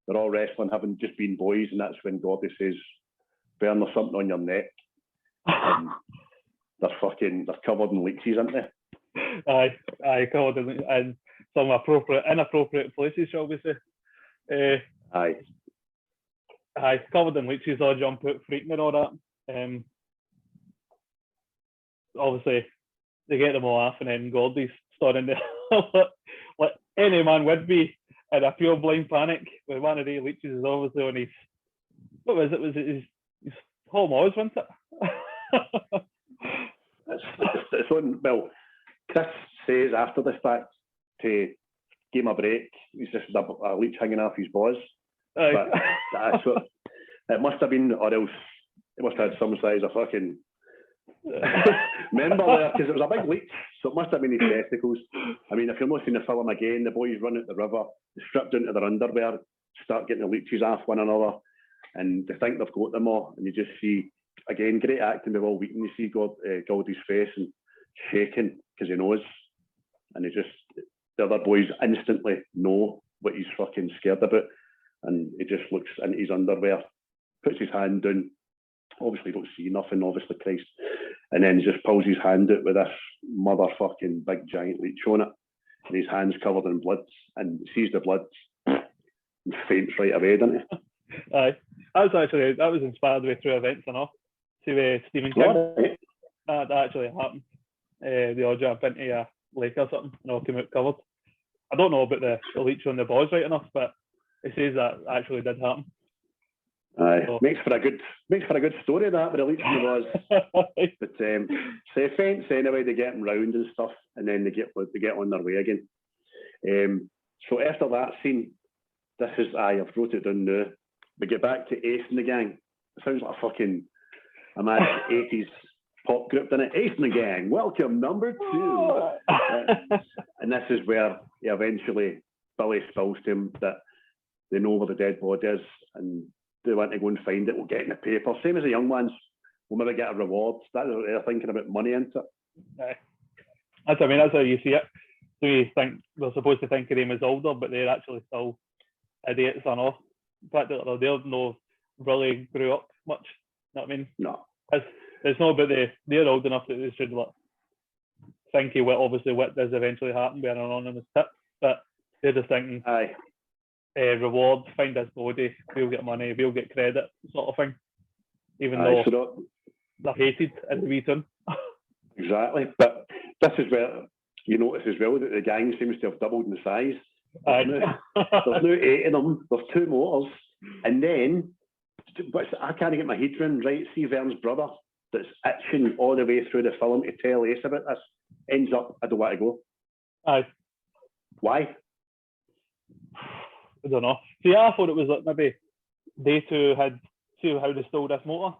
C: They're all wrestling, having just been boys, and that's when Gordy says, "Vern, there's something on your neck." They're covered in leeches, aren't they?
D: Aye, covered in some inappropriate places, shall we say. Aye, covered in leeches, all jump out, freaking and all that. Obviously, they get them all off, and then Gordy's starting to, like any man would be, in a pure blind panic, with one of the leeches is obviously on his, what was it? Was it his home Oz, wasn't it?
C: It's on, well, Chris says after the fact to give him a break. He's just a leech hanging off his balls. But that's what it must have been, or else it must have had some size of fucking member there, because it was a big leech, so it must have been his testicles. I mean, if you're not seeing the film again, the boys run out the river, they strip down to their underwear, start getting the leeches off one another, and they think they've got them all, and you just see, again, great acting by Wheaton. You see Goldie's face and shaking because he knows, and the other boys instantly know what he's fucking scared about, and he just looks into his underwear, puts his hand down, obviously don't see nothing, obviously Christ, and then he just pulls his hand out with this motherfucking big giant leech on it, and his hand's covered in blood, and sees the blood and faints right away, doesn't he?
D: Aye, that was inspired by true events enough to Stephen King.
C: Right.
D: That actually happened. they all jump into a lake or something and all came out covered. I don't know about the leech on the balls right enough, but it says that actually did happen.
C: Aye,
D: So.
C: makes for a good story that, but at least it was. But say fence anyway, they get them round and stuff, and then they get on their way again. So after that scene, I've wrote it down now. We get back to Ace and the Gang. It sounds like a mad 80s pop group, doesn't it? Ace and the Gang, welcome number 2. And this is where he eventually, Billy spills to him that they know where the dead body is and they want to go and find it. We'll get in the paper. Same as the young ones. We'll maybe get a reward. That's what they're thinking about, money into it.
D: That's how you see it. So you think they're supposed to think of him as older, but they're actually still idiots or not. In fact, they've not really grew up much. You know what I mean?
C: No.
D: It's not about they're old enough that they should think of what does eventually happen with an anonymous tip, but they're just thinking,
C: aye,
D: reward, find this body, we'll get money, we'll get credit, sort of thing. Even though they're hated in the Wheaton.
C: Exactly. But this is where you notice as well that the gang seems to have doubled in size. There's now 8 of them, there's 2 motors, and then I can't get my head around, right? See Vern's brother that's itching all the way through the film to tell Ace about this, ends up, I don't want to go.
D: Aye.
C: Why?
D: I don't know. See, I thought it was like maybe they two had see how they stole this motor.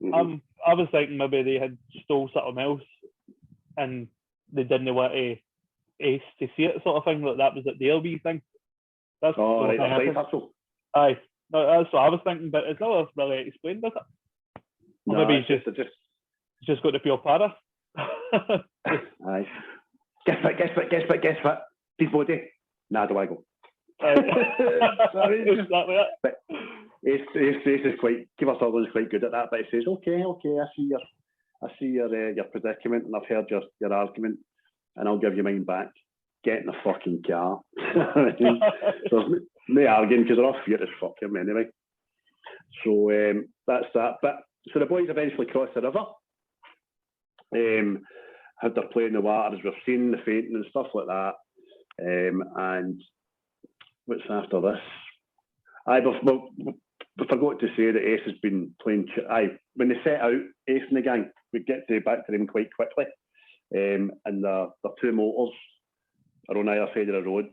D: Mm-hmm. I was thinking maybe they had stole something else and they didn't want Ace to see it, sort of thing. Like that was at the LB thing. That's
C: right,
D: aye. No, that's what I was thinking, but it's not really explained, does it? Or
C: no,
D: maybe he's just got the pure para.
C: Aye. Guess what? His body. Nah, do I go?
D: Sorry, exactly it.
C: But Ace is Kiefer Sutherland's quite good at that, but he says, okay, I see your predicament, and I've heard your argument, and I'll give you mine back. Get in the fucking car. There's no arguing because they're off here as fuck him anyway. So that's that. But so the boys eventually cross the river. Had their play in the water as we've seen, the fainting and stuff like that. And what's after this? We forgot to say that Ace has been playing. When they set out, Ace and the gang, we get back to them quite quickly. And the 2 motors are on either side of the road,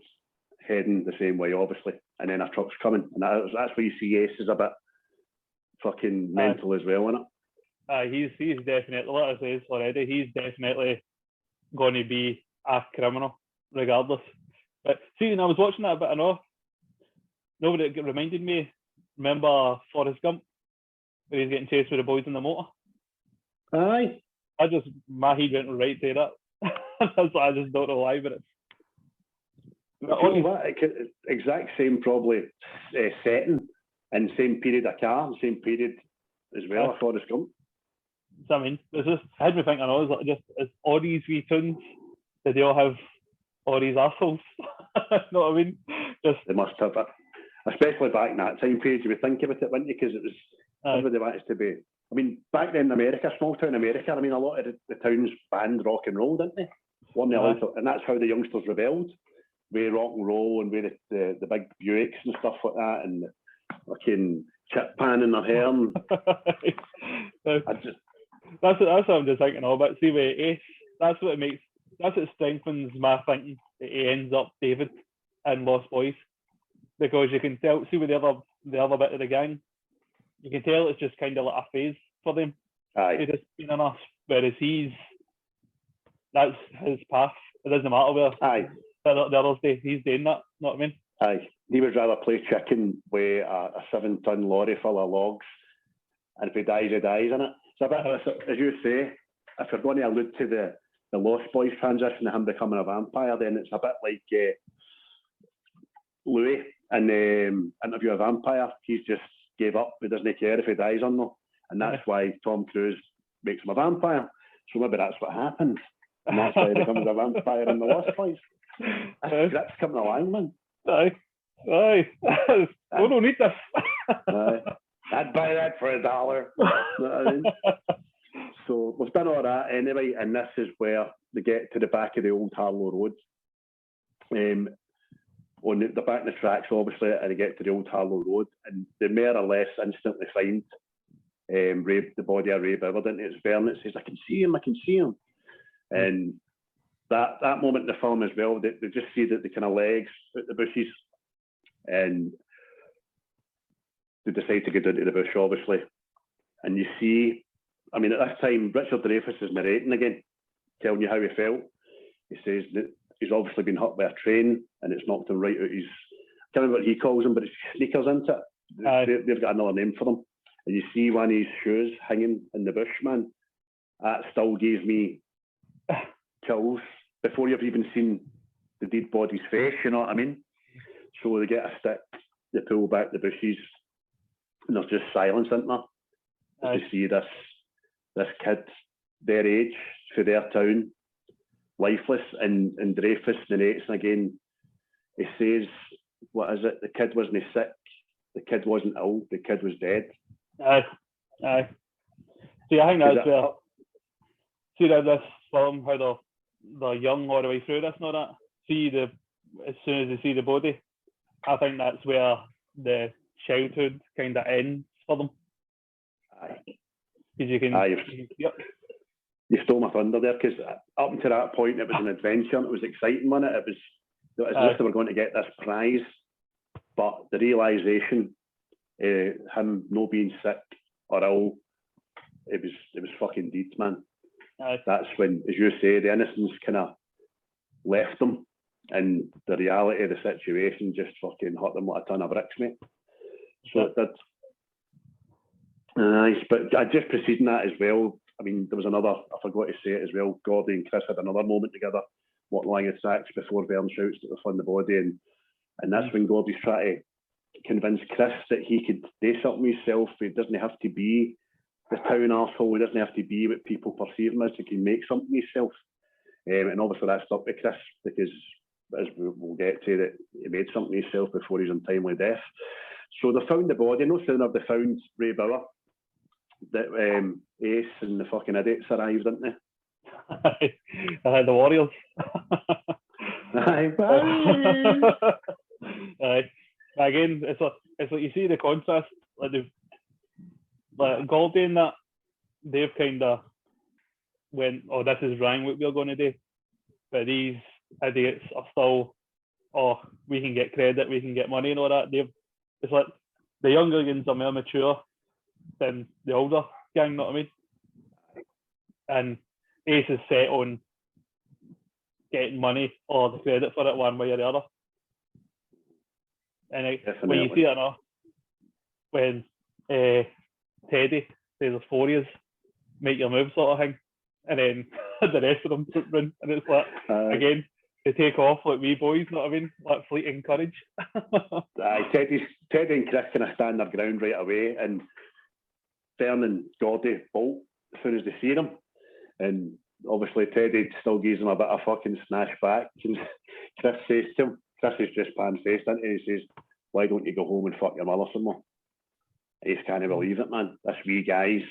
C: heading the same way, obviously. And then a truck's coming, and that's where you see Ace is a bit fucking mental as well, isn't it?
D: He's definitely, like I said already, he's definitely going to be a criminal, regardless. But see, when I was watching that a bit, I know, nobody it reminded me. Remember Forrest Gump, where he's getting chased with the boys in the motor?
C: Aye.
D: My head went right to that. That's why I just don't know why, but it's.
C: Exact same probably setting and same period of car, same period as well as Forrest Gump.
D: So, I mean, it's just, I had me thinking, it's all these wee tunes, did they all have all these assholes? You know what I mean?
C: They must have it. Especially back in that time period, you would think about it, wouldn't you? Because it was everybody wanted to be. I mean, back then in America, small town America, I mean, a lot of the towns banned rock and roll, didn't they? And that's how the youngsters rebelled. With rock and roll and with the big Buicks and stuff like that, and fucking chip pan in their hair. And
D: that's what I'm just thinking of. But see, with Ace, that's what strengthens my thinking that he ends up David in Lost Boys, because you can tell. See, with the other bit of the gang, you can tell it's just kind of like a phase for them.
C: Aye.
D: They're just being enough, whereas that's his path. It doesn't matter where.
C: Aye.
D: The other day, he's doing that, know what I mean?
C: Aye. He would rather play chicken with a 7-ton lorry full of logs, and if he dies, he dies, isn't it? So a bit, as you say, if you're going to allude to the Lost Boys transition of him becoming a vampire, then it's a bit like Louis in Interview a Vampire. He's just gave up. He doesn't care if he dies or not. And that's why Tom Cruise makes him a vampire. So maybe that's what happened. And that's why he becomes a vampire in the Lost Boys. That's coming along, man.
D: Aye. We don't need this.
C: I'd buy that for $1. So we've done all that anyway, and this is where they get to the back of the old Harlow Road. On the back of the tracks, obviously, and they get to the old Harlow Road, and they more or less instantly find the body of Ray Beverden. It's Vern that says, I can see him. And that moment in the film as well, they just see that the kind of legs at the bushes, and they decide to get into the bush, obviously. And you see, I mean, at this time, Richard Dreyfuss is narrating again, telling you how he felt. He says that he's obviously been hit by a train and it's knocked him right out his, I can't remember what he calls them, but it's sneakers, isn't it? They've got another name for them. And you see one of his shoes hanging in the bush, man. That still gave me chills before you've even seen the dead body's face, you know what I mean? So they get a stick, they pull back the bushes, and there's just silence, isn't there? To see this kid, their age, for their town, lifeless, and Dreyfuss narrates, and again, he says, what is it? The kid wasn't sick, the kid wasn't ill, the kid was dead.
D: Aye. See, I think that's where, see that this film, how they're young all the way through this and all that. As soon as they see the body, I think that's where the childhood kind of ends for them.
C: Aye.
D: Because you can. Yep.
C: You stole my thunder there, because up until that point it was an adventure and it was exciting, wasn't it? It was as if they were going to get this prize, but the realisation, him not being sick or ill, it was fucking deeds, man. That's when, as you say, the innocence kind of left them, and the reality of the situation just fucking hurt them like a ton of bricks, mate. So that's nice. But just preceding that as well, I mean, there was another, I forgot to say it as well, Gordy and Chris had another moment together, walking along the tracks before Vern shouts that they found the body, and that's when Gordy's trying to convince Chris that he could do something himself. He doesn't have to be the town arsehole, he doesn't have to be what people perceive him as, he can make something himself. And obviously that stuck with Chris, because as we'll get to, that he made something himself before his untimely death. So they found the body. No sooner they found Ray Bauer, that Ace and the fucking idiots arrived, didn't they?
D: The Warriors.
C: Aye.
D: Aye. Again, it's like you see the contrast, like Gordy and that, they've kind of went, oh, this is wrong what we're going to do. But these idiots are still, oh, we can get credit, we can get money and all that. It's like the younger guns are more mature than the older gang, you know what I mean? And Ace is set on getting money or the credit for it one way or the other. And when you see it now, when Teddy says there's 4 years, make your move sort of thing, and then the rest of them run, and it's like, again, they take off like wee boys, you know what I mean? Like fleeting courage.
C: Teddy and Chris kind of stand their ground right away, and Vern and Gordy bolt as soon as they see them. And obviously Teddy still gives him a bit of fucking snash back. And Chris says to him, Chris is just pan-faced, isn't he? He says, why don't you go home and fuck your mother some more? Ace can't believe it, man. This wee guy's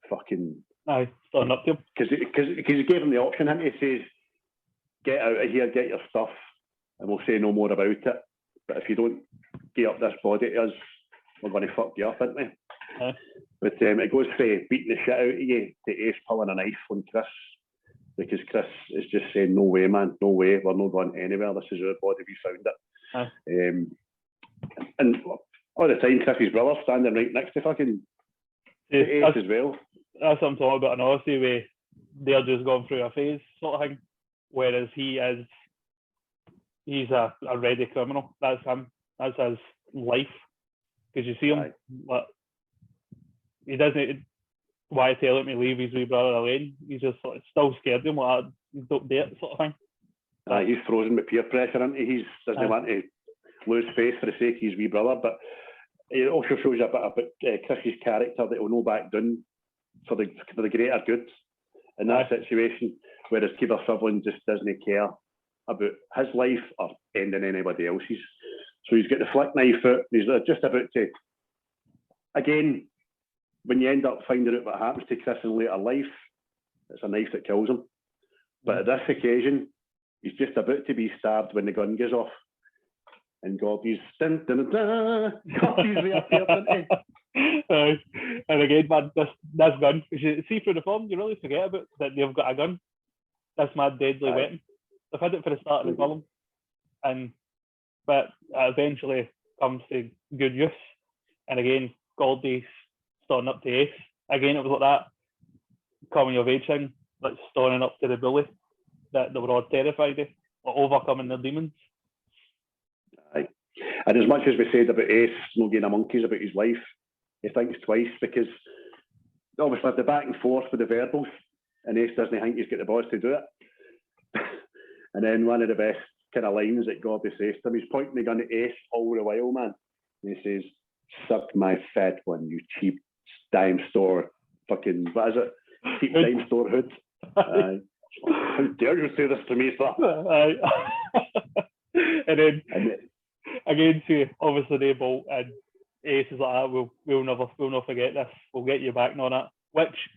C: fucking...
D: Aye, starting up to him.
C: Because he gave him the option, and he says, get out of here, get your stuff, and we'll say no more about it. But if you don't get up this body to us, we're going to fuck you up, aren't we? But it goes from beating the shit out of you to Ace pulling a knife on Chris, because Chris is just saying, no way, man, no way, we're not going anywhere, this is our body, we found it. And all the time, Chris's brother standing right next to fucking Ace as well.
D: That's what I'm talking about, and honestly, they're just going through a phase sort of thing, whereas he's a ready criminal. That's him. That's his life. Because you see him, like, he doesn't. Why tell him to leave his wee brother alone? He's just like, still scared of him, like, don't do it, sort of thing.
C: He's frozen with peer pressure, isn't he? He doesn't want to lose face for the sake of his wee brother, but it also shows you a bit about Chris's character, that he'll no back down for the greater good in that situation, whereas Kiefer Sutherland just doesn't care about his life or ending anybody else's. So he's got the flick knife out, he's just about to, again, when you end up finding out what happens to Chris in later life, It's a knife that kills him. But at this occasion, he's just about to be stabbed when the gun goes off. And Gordy's dun, dun, dun, dun, Gordy's reappeared, didn't he?
D: And again, man, this gun, you see through the film, you really forget about that they've got a gun. This mad deadly weapon. They've had it for the start of the film. But it eventually comes to good use. And again, Gordy's standing up to Ace. Again, it was like that coming of age thing, like standing up to the bully that they were all terrified of, or overcoming their demons.
C: Aye. And as much as we said about Ace not getting a monkeys about his life, he thinks twice, because obviously the back and forth with the verbals, and Ace doesn't think he's got the balls to do it. And then one of the best kind of lines that Gordy says to him, he's pointing the gun at Ace all the while, man. And he says, "Suck my fat one, you cheap dime store fucking, what is it? Cheap dime store hood." How dare you say this to me, sir?
D: And then again, see, obviously they bolt, and Ace is like, we'll never forget this. We'll get you back on it. Which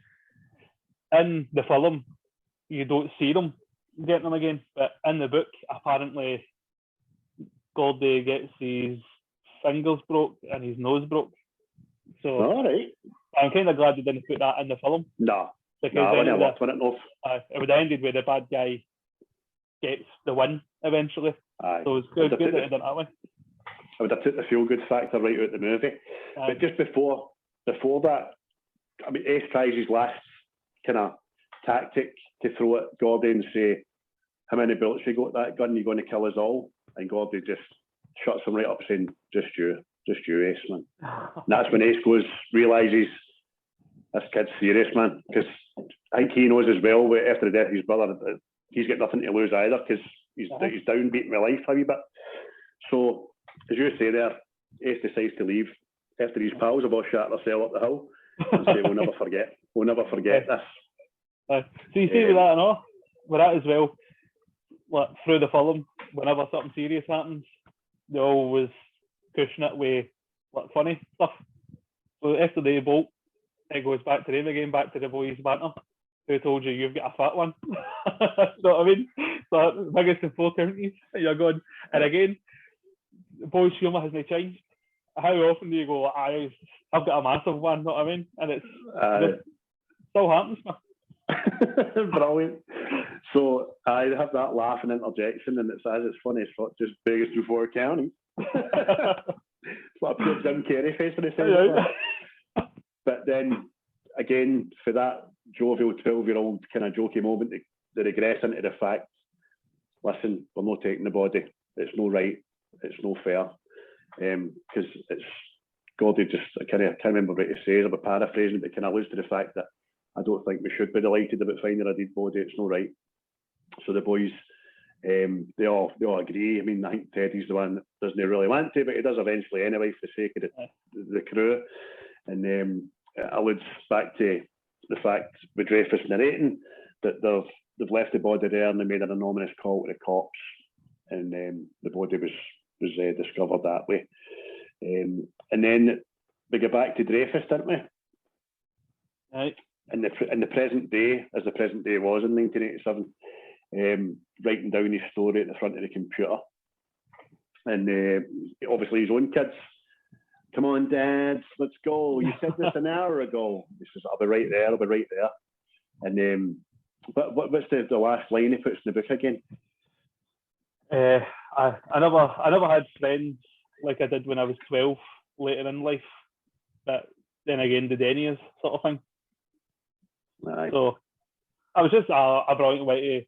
D: in the film you don't see them getting them again, but in the book apparently Gordy gets his fingers broke and his nose broke. So
C: all right.
D: I'm kind of glad they didn't put that in the film.
C: No.
D: Because
C: it
D: would have ended where the bad guy gets the win eventually.
C: Aye.
D: So it's good that they did that way.
C: I would have took the feel-good factor right out of the movie. But just before that, I mean, Ace tries his last kind of tactic to throw at Gordy and say, "How many bullets you got that gun? You're going to kill us all?" And Gordy just shuts him right up, saying, just you, Ace, man." And that's when Ace realises this kid's serious, man, because I think he knows as well, after the death of his brother, he's got nothing to lose either, because he's downbeat my life a wee bit. So, as you say there, Ace decides to leave after his pals have all shot their cell up the hill and say, we'll never forget this.
D: So you see with that and all, with that as well, like through the film, whenever something serious happens, they always cushion it with like funny stuff. So after they bolt, it goes back to them again, back to the boys' banter. Who told you you've got a fat one? You know what I mean? So biggest in 4 counties, you're going. And again, the boys' humour hasn't changed. How often do you go, I've got a massive one, you know what I mean? And it still happens, man.
C: Brilliant. So I have that laughing interjection, and it says it's funny, it's not just biggest in 4 counties. It's like a pure Jim Carrey face when he says that. But then again, for that jovial 12-year-old kind of jokey moment, they regress into the fact, listen, we're not taking the body. It's no right. It's no fair. Because it's Gordy just, I can't remember what he says, I'm paraphrasing it, but kind of alludes to the fact that I don't think we should be delighted about finding a dead body. It's no right. So the boys, they all agree. I mean, I think Teddy's the one that doesn't really want to, but he does eventually anyway for the sake of the crew. And it alludes back to the fact with Dreyfuss narrating that they've left the body there and they made an anonymous call to the cops, and the body was discovered that way. And then we go back to Dreyfuss, didn't we?
D: Right.
C: In the present day, as the present day was in 1987, writing down his story at the front of the computer. And obviously his own kids, "Come on, Dad, let's go. You said this an hour ago." He says, I'll be right there. And but what's the last line he puts in the book again?
D: I never had friends like I did when I was 12 later in life, but then again, did any of sort of thing.
C: Aye.
D: So I was just a brilliant way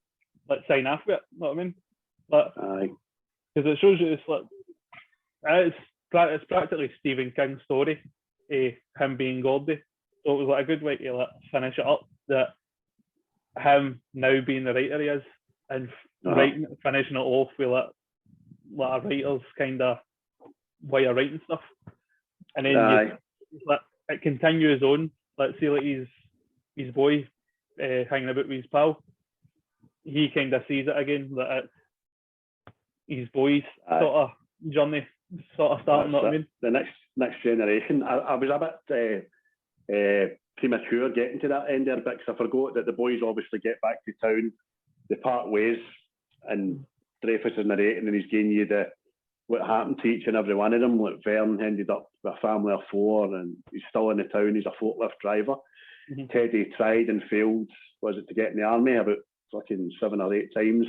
D: to sign off with it, you know what I mean? But because it shows you it's practically Stephen King's story, him being Gordy. So it was like a good way to finish it up, that him now being the writer he is, and finishing it off with a writer's kind of way of writing stuff. And then it continues on. Let's see, like his boy hanging about with his pal. He kind of sees it again, that it's his boy's sort of journey, sort of starting. What I mean?
C: The next generation. I was a bit premature getting to that end there, because I forgot that the boys obviously get back to town, they part ways, and Dreyfuss is narrating and he's giving you what happened to each and every one of them. Like Vern ended up with a family of 4 and he's still in the town, he's a forklift driver. Mm-hmm. Teddy tried and failed, was it to get in the army about fucking 7 or 8 times.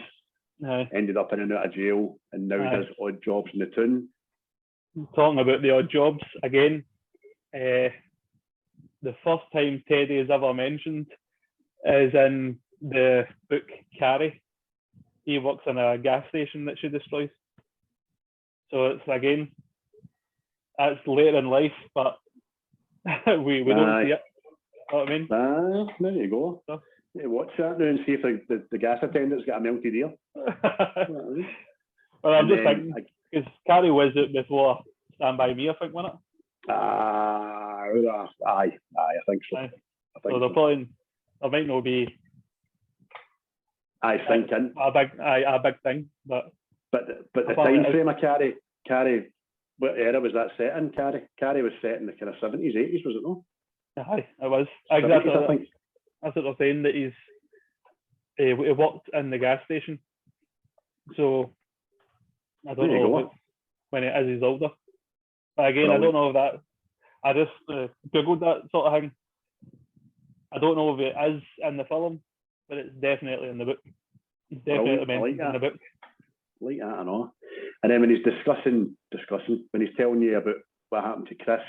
C: Ended up in and out of jail and now does odd jobs in the town.
D: Talking about the odd jobs again, the first time Teddy is ever mentioned is in the book Carrie. He works in a gas station that she destroys. So it's again, that's later in life, but we don't see it. You know what I mean?
C: There you go. So, yeah, watch that now and see if the gas attendant's got a melted ear.
D: Well, I'm just thinking, because Carrie was it before Stand By Me, I think, wasn't it?
C: Aye, I think so.
D: Aye. So they're probably, there might not be
C: a
D: big thing, but
C: the time frame of Carrie, what era was that set in? Carrie was set in the kind of 70s, 80s, was it not?
D: Aye, it was. Exactly.
C: 70s, I think.
D: That's what they're saying, that he worked in the gas station. So I don't know when it is he's older. But again, I don't know if that. I just googled that sort of thing. I don't know if it is in the film, but it's definitely in the book. It's definitely mentioned in the book.
C: Like that, I know. And then when he's discussing, when he's telling you about what happened to Chris,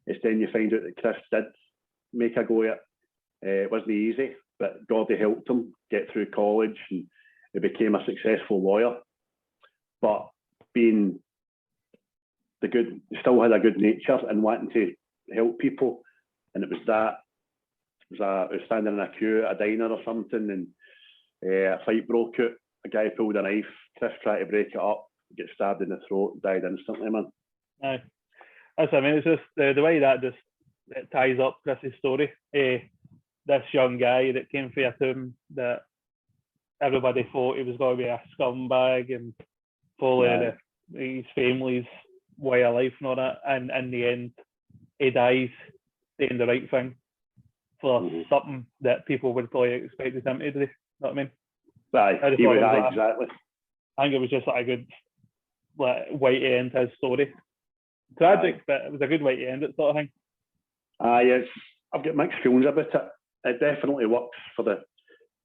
C: it's then you find out that Chris did make a go at it. It wasn't easy, but Gordy helped him get through college and he became a successful lawyer. But being he still had a good nature and wanting to help people. And it was standing in a queue at a diner or something, and a fight broke out. A guy pulled a knife. Chris tried to break it up, get stabbed in the throat, died instantly, man.
D: Aye. That's, I mean, it's just the way that just it ties up Chris's story. This young guy that came for a tomb that everybody thought he was going to be a scumbag and follow his family's way of life and all that, and in the end he dies doing the right thing for something that people would probably expected him to do. You know what I mean?
C: Exactly.
D: I think it was just like a good way to end his story. Tragic, but it was a good way to end it, sort of thing.
C: I've got mixed feelings about it. It definitely works for the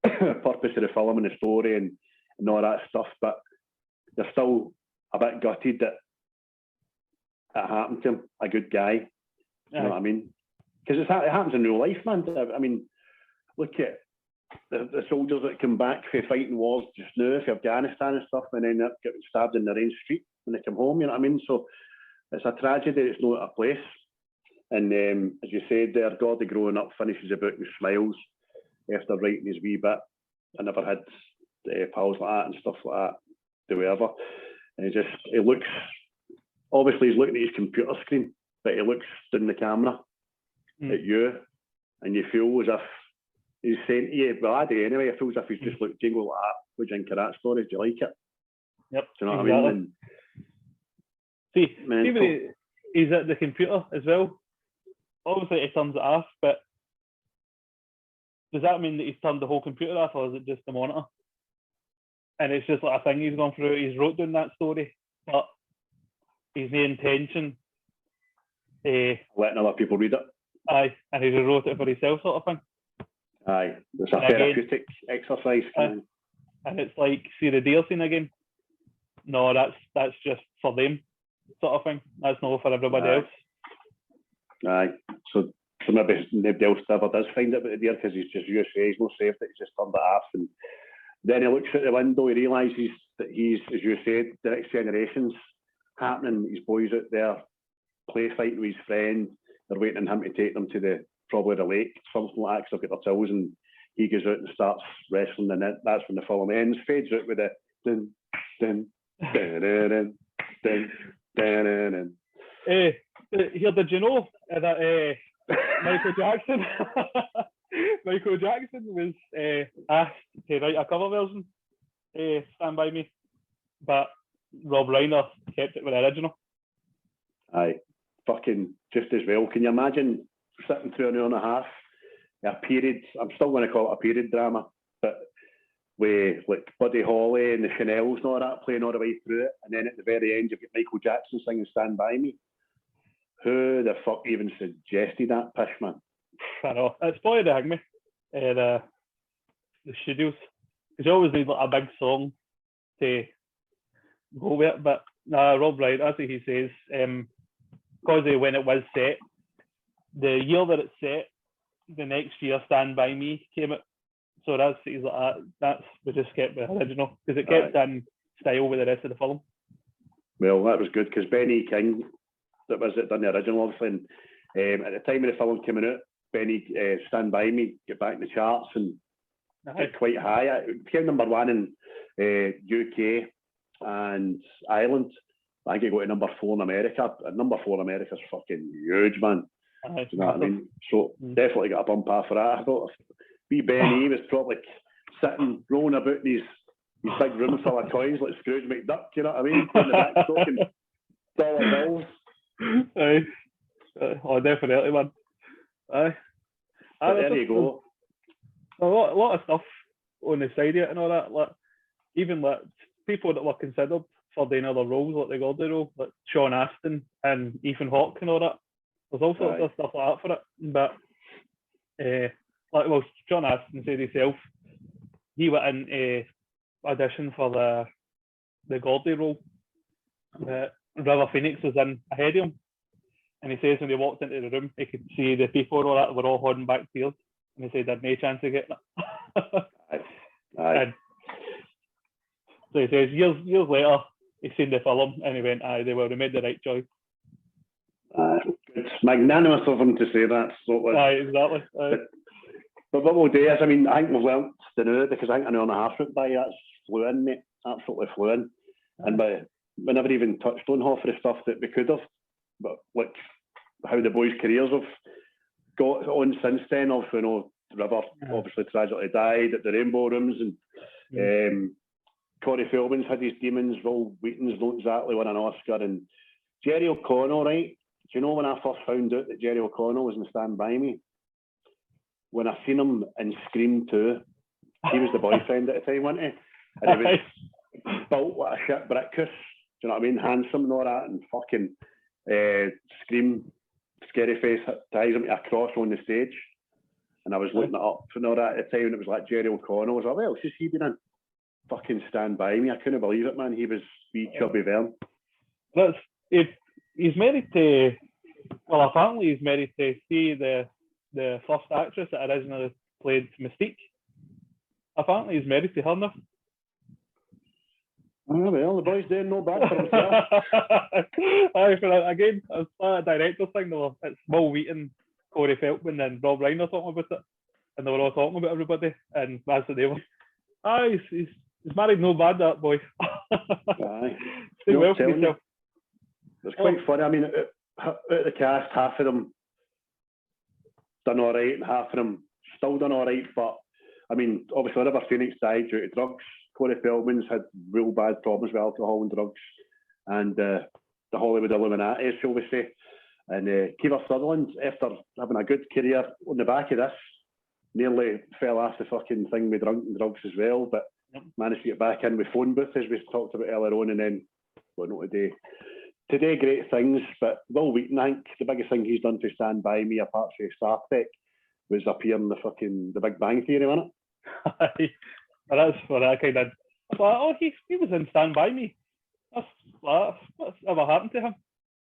C: purpose of the film and the story and all that stuff, but they're still a bit gutted that it happened to him, a good guy. You know what I mean? Because it happens in real life, man. I mean, look at the soldiers that come back for fighting wars just now, for Afghanistan and stuff, and end up getting stabbed in their own street when they come home, you know what I mean? So it's a tragedy, it's not a place. And as you said there, Gordy growing up finishes the book with smiles after writing his wee bit. I never had pals like that and stuff like that, do whatever. And he looks, obviously he's looking at his computer screen, but he looks down the camera at you, and you feel as if he's saying to you, well, I do anyway, it feels as if he's just looked jingle like that. What do you think of that story? Do you like it?
D: Yep.
C: Do you know what I mean?
D: See, even he's at the computer as well. Obviously, he turns it off, but does that mean that he's turned the whole computer off, or is it just the monitor? And it's just like a thing he's gone through. He's wrote down that story, but he's no intention.
C: Letting other people read it.
D: Aye, and he just wrote it for himself, sort of thing.
C: Aye, it's a therapeutic exercise.
D: And it's like, see the deer scene again? No, that's just for them, sort of thing. That's not for everybody else.
C: Aye, so maybe nobody else ever does find it about the deer because he's just used to it. He's not saved it, he's just turned it off. And then he looks at the window, he realises that he's, as you said, the next generation's happening. His boys out there play fighting with his friend. They're waiting on him to take them to probably the lake, something like that, because they've got their tools, and he goes out and starts wrestling, and that's when the film ends. Fades out with a dun dun dun dun dun dun dun.
D: Here, did you know that Michael Jackson was asked to write a cover version, Stand By Me, but Rob Reiner kept it with the original.
C: Aye, fucking just as well. Can you imagine sitting through an hour and a half, a period, I'm still going to call it a period drama, but with like Buddy Holly and the Chanels and all that playing all the way through it, and then at the very end you've got Michael Jackson singing Stand By Me. Who the fuck even suggested that pish, man?
D: I know. It's probably the Higme, the studios. Because you always need like a big song to go with it. But Rob Reiner, that's what he says. Because of when it was set, the year that it's set, the next year Stand By Me came out. So he's like, we just kept the original. Because it kept in style with the rest of the film.
C: Well, that was good because Benny King, that was it, done the original, obviously. And at the time of the film coming out, Benny Stand By Me get back in the charts and hit quite high. It became number one in UK and Ireland. I think it got to number 4 in America. And number 4 in America is fucking huge, man. Do you know what I mean? So definitely got a bump off for that. I thought wee Benny was probably sitting, rolling about in his big room full of coins like Scrooge McDuck, you know what I mean? In the back talking dollar bills.
D: Aye. Oh, definitely, man. Aye.
C: There you go.
D: A lot of stuff on the side of it and all that. Like, even like people that were considered for doing other roles, like the Gordy role, like Sean Astin and Ethan Hawke and all that. There's all sorts of stuff like that for it. But Sean Astin said himself, he went in audition for the Gordy role. River Phoenix was in ahead of him, and he says when he walked into the room, he could see the people and all that were all holding back tears, and he said there'd no chance of getting it.
C: Aye.
D: So he says years later, he's seen the film and he went, aye, they made the right choice.
C: It's magnanimous of him to say that. So
D: aye, exactly. Aye.
C: But what we'll do is, I mean, I think we've learnt to do it because I think an hour and a half went by, that's flew in, mate. Absolutely flew in. And we never even touched on half of the stuff that we could have. But like how the boys' careers have got on since then. Also, you know, River obviously tragically died at the Rainbow Rooms, and Corey Feldman's had his demons. Wheaton's not exactly won an Oscar, and Jerry O'Connell, right? Do you know when I first found out that Jerry O'Connell was in Stand By Me? When I seen him in Scream 2, he was the boyfriend at the time, wasn't he? And he was built like a shit breakfast. Do you know what I mean? Handsome and all that, and fucking Scream, scary face ties him to a cross on the stage. And I was looking it up and all that at the time, and it was like Jerry O'Connell. I was like, well, who's he been in? Fucking Stand By Me. I couldn't believe it, man. He was wee chubby Vern.
D: He's married to, well, apparently he's married to the first actress that originally played Mystique. Apparently he's married to her now.
C: Oh, well, the boy's doing no bad for himself.
D: Again, it's not a director's thing, though. It's Will Wheaton, Corey Feldman, and Rob Reiner talking about it. And they were all talking about everybody. And that's what they were. He's married no bad, that boy.
C: Aye.
D: Stay well for yourself.
C: It's quite funny. I mean, out of the cast, half of them done all right, and half of them still done all right. But, I mean, obviously, River Phoenix died due to drugs. Corey Feldman's had real bad problems with alcohol and drugs, and the Hollywood Illuminati, shall we say. And Kiefer Sutherland, after having a good career on the back of this, nearly fell off the fucking thing with drunk and drugs as well, but managed to get back in with phone booth, as we talked about earlier on, and then, well, not today. Today, great things, but Will Wheaton, I think the biggest thing he's done to Stand By Me, apart from Star Trek, was appear in the Big Bang Theory, wasn't it?
D: That's what I kind of thought, he was in Stand By Me. What's ever happened to him?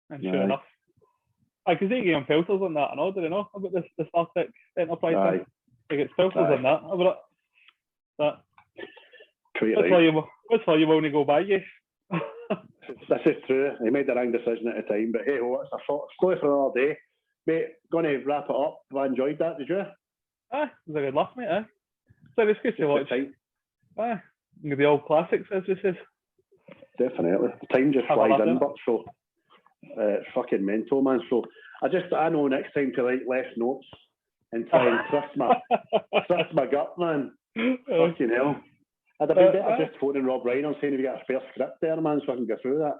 D: And sure enough. Because they gave him filters on that and all, did you know about the Star Trek Enterprise thing? They get filters on that. About that. What's for you when you go by you?
C: This is true. He made the wrong decision at the time, but hey, it's a story for another day. Mate, going to wrap it up. I enjoyed that, did you?
D: It was a good laugh, mate. So it's good to watch. The old classics, as we said.
C: Definitely. The time just flies in, but so it's fucking mental, man. So I know next time to write less notes and try and trust my gut, man. Fucking hell. I'd have been better just phoning Rob Reiner saying, have you got a spare script there, man, so I can go through that.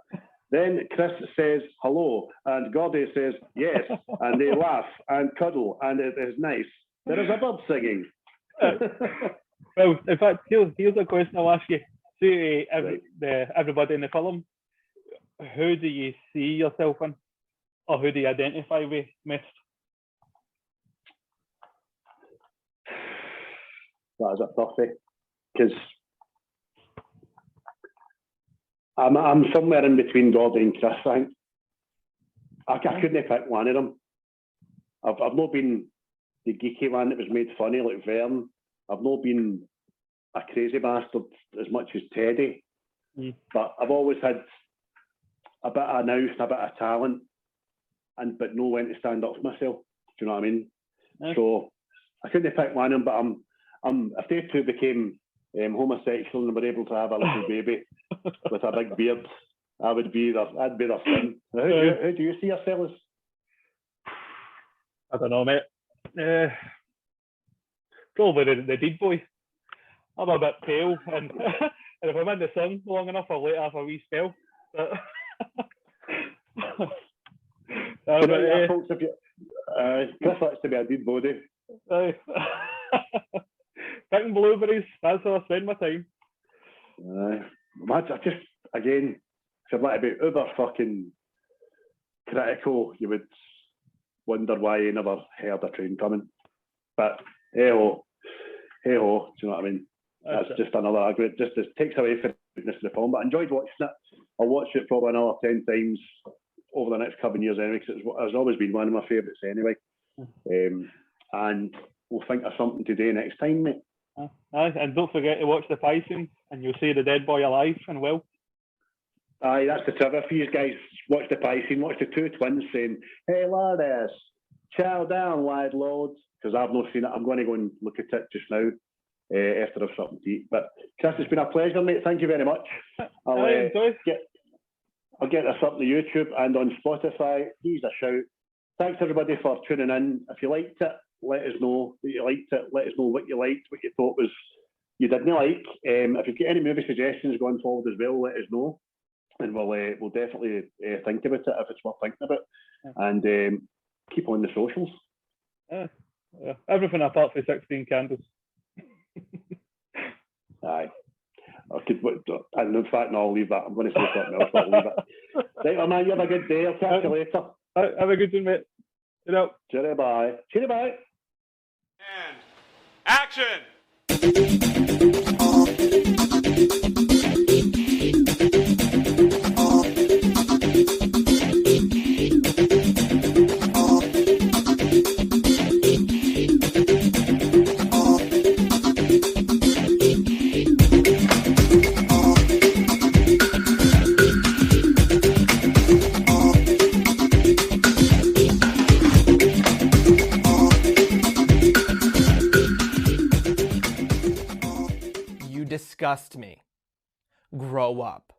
C: Then Chris says hello, and Gordy says yes, and they laugh and cuddle, and it is nice. There is a bird singing.
D: Well, in fact, here's a question I'll ask you. See, everybody in the film, who do you see yourself in? Or who do you identify with most?
C: That is a toughie, because I'm somewhere in between Gordy and Chris, I think. I couldn't pick one of them. I've not been the geeky one that was made funny like Vern. I've not been a crazy bastard as much as Teddy. But I've always had a bit of nous, a bit of talent, but know when to stand up for myself. Do you know what I mean? So I couldn't pick one of them, but if they two became homosexual and were able to have a little baby with a big beard, I'd be their son. Who do you see yourself as?
D: I don't know, mate. Probably the deed boy. I'm a bit pale, and if I'm in the sun long enough, I'll let off a wee spell. But
C: folks, if you, Chris likes to be a deed body.
D: Picking blueberries, that's how I spend my time.
C: I just, again, if you'd like to be uber fucking critical, you would wonder why you never heard a train coming. But hey ho, do you know what I mean? That's just another argument. Just it takes away from the goodness of the film. But I enjoyed watching it. I'll watch it probably another 10 times over the next couple of years anyway, because it's always been one of my favourites anyway. And we'll think of something to do next time, mate.
D: And don't forget to watch the pie scene, and you'll see the dead boy alive and well.
C: Aye, that's the trivia for you guys. Watch the pie scene, watch the two twins saying, "Hey lads, chow down, wide loads," because I've not seen it. I'm going to go and look at it just now after I've something to eat. But Chris, it's been a pleasure, mate. Thank you very much. I'll get this up on YouTube and on Spotify. He's a shout. Thanks everybody for tuning in. If you liked it, let us know that you liked it. Let us know what you liked, what you thought was you didn't like. If you've got any movie suggestions going forward as well, let us know, and we'll definitely think about it if it's worth thinking about. And keep on the socials.
D: Everything apart from 16 candles.
C: Aye. And in fact, no, I'll leave that. I'm going to say something else, but I'll leave it. Right, well, man, you have a good day. I'll catch you later.
D: Have a good one, mate.
C: Cheerio, bye. Cheerio, bye.
A: And action!
B: Disgust me. Grow up.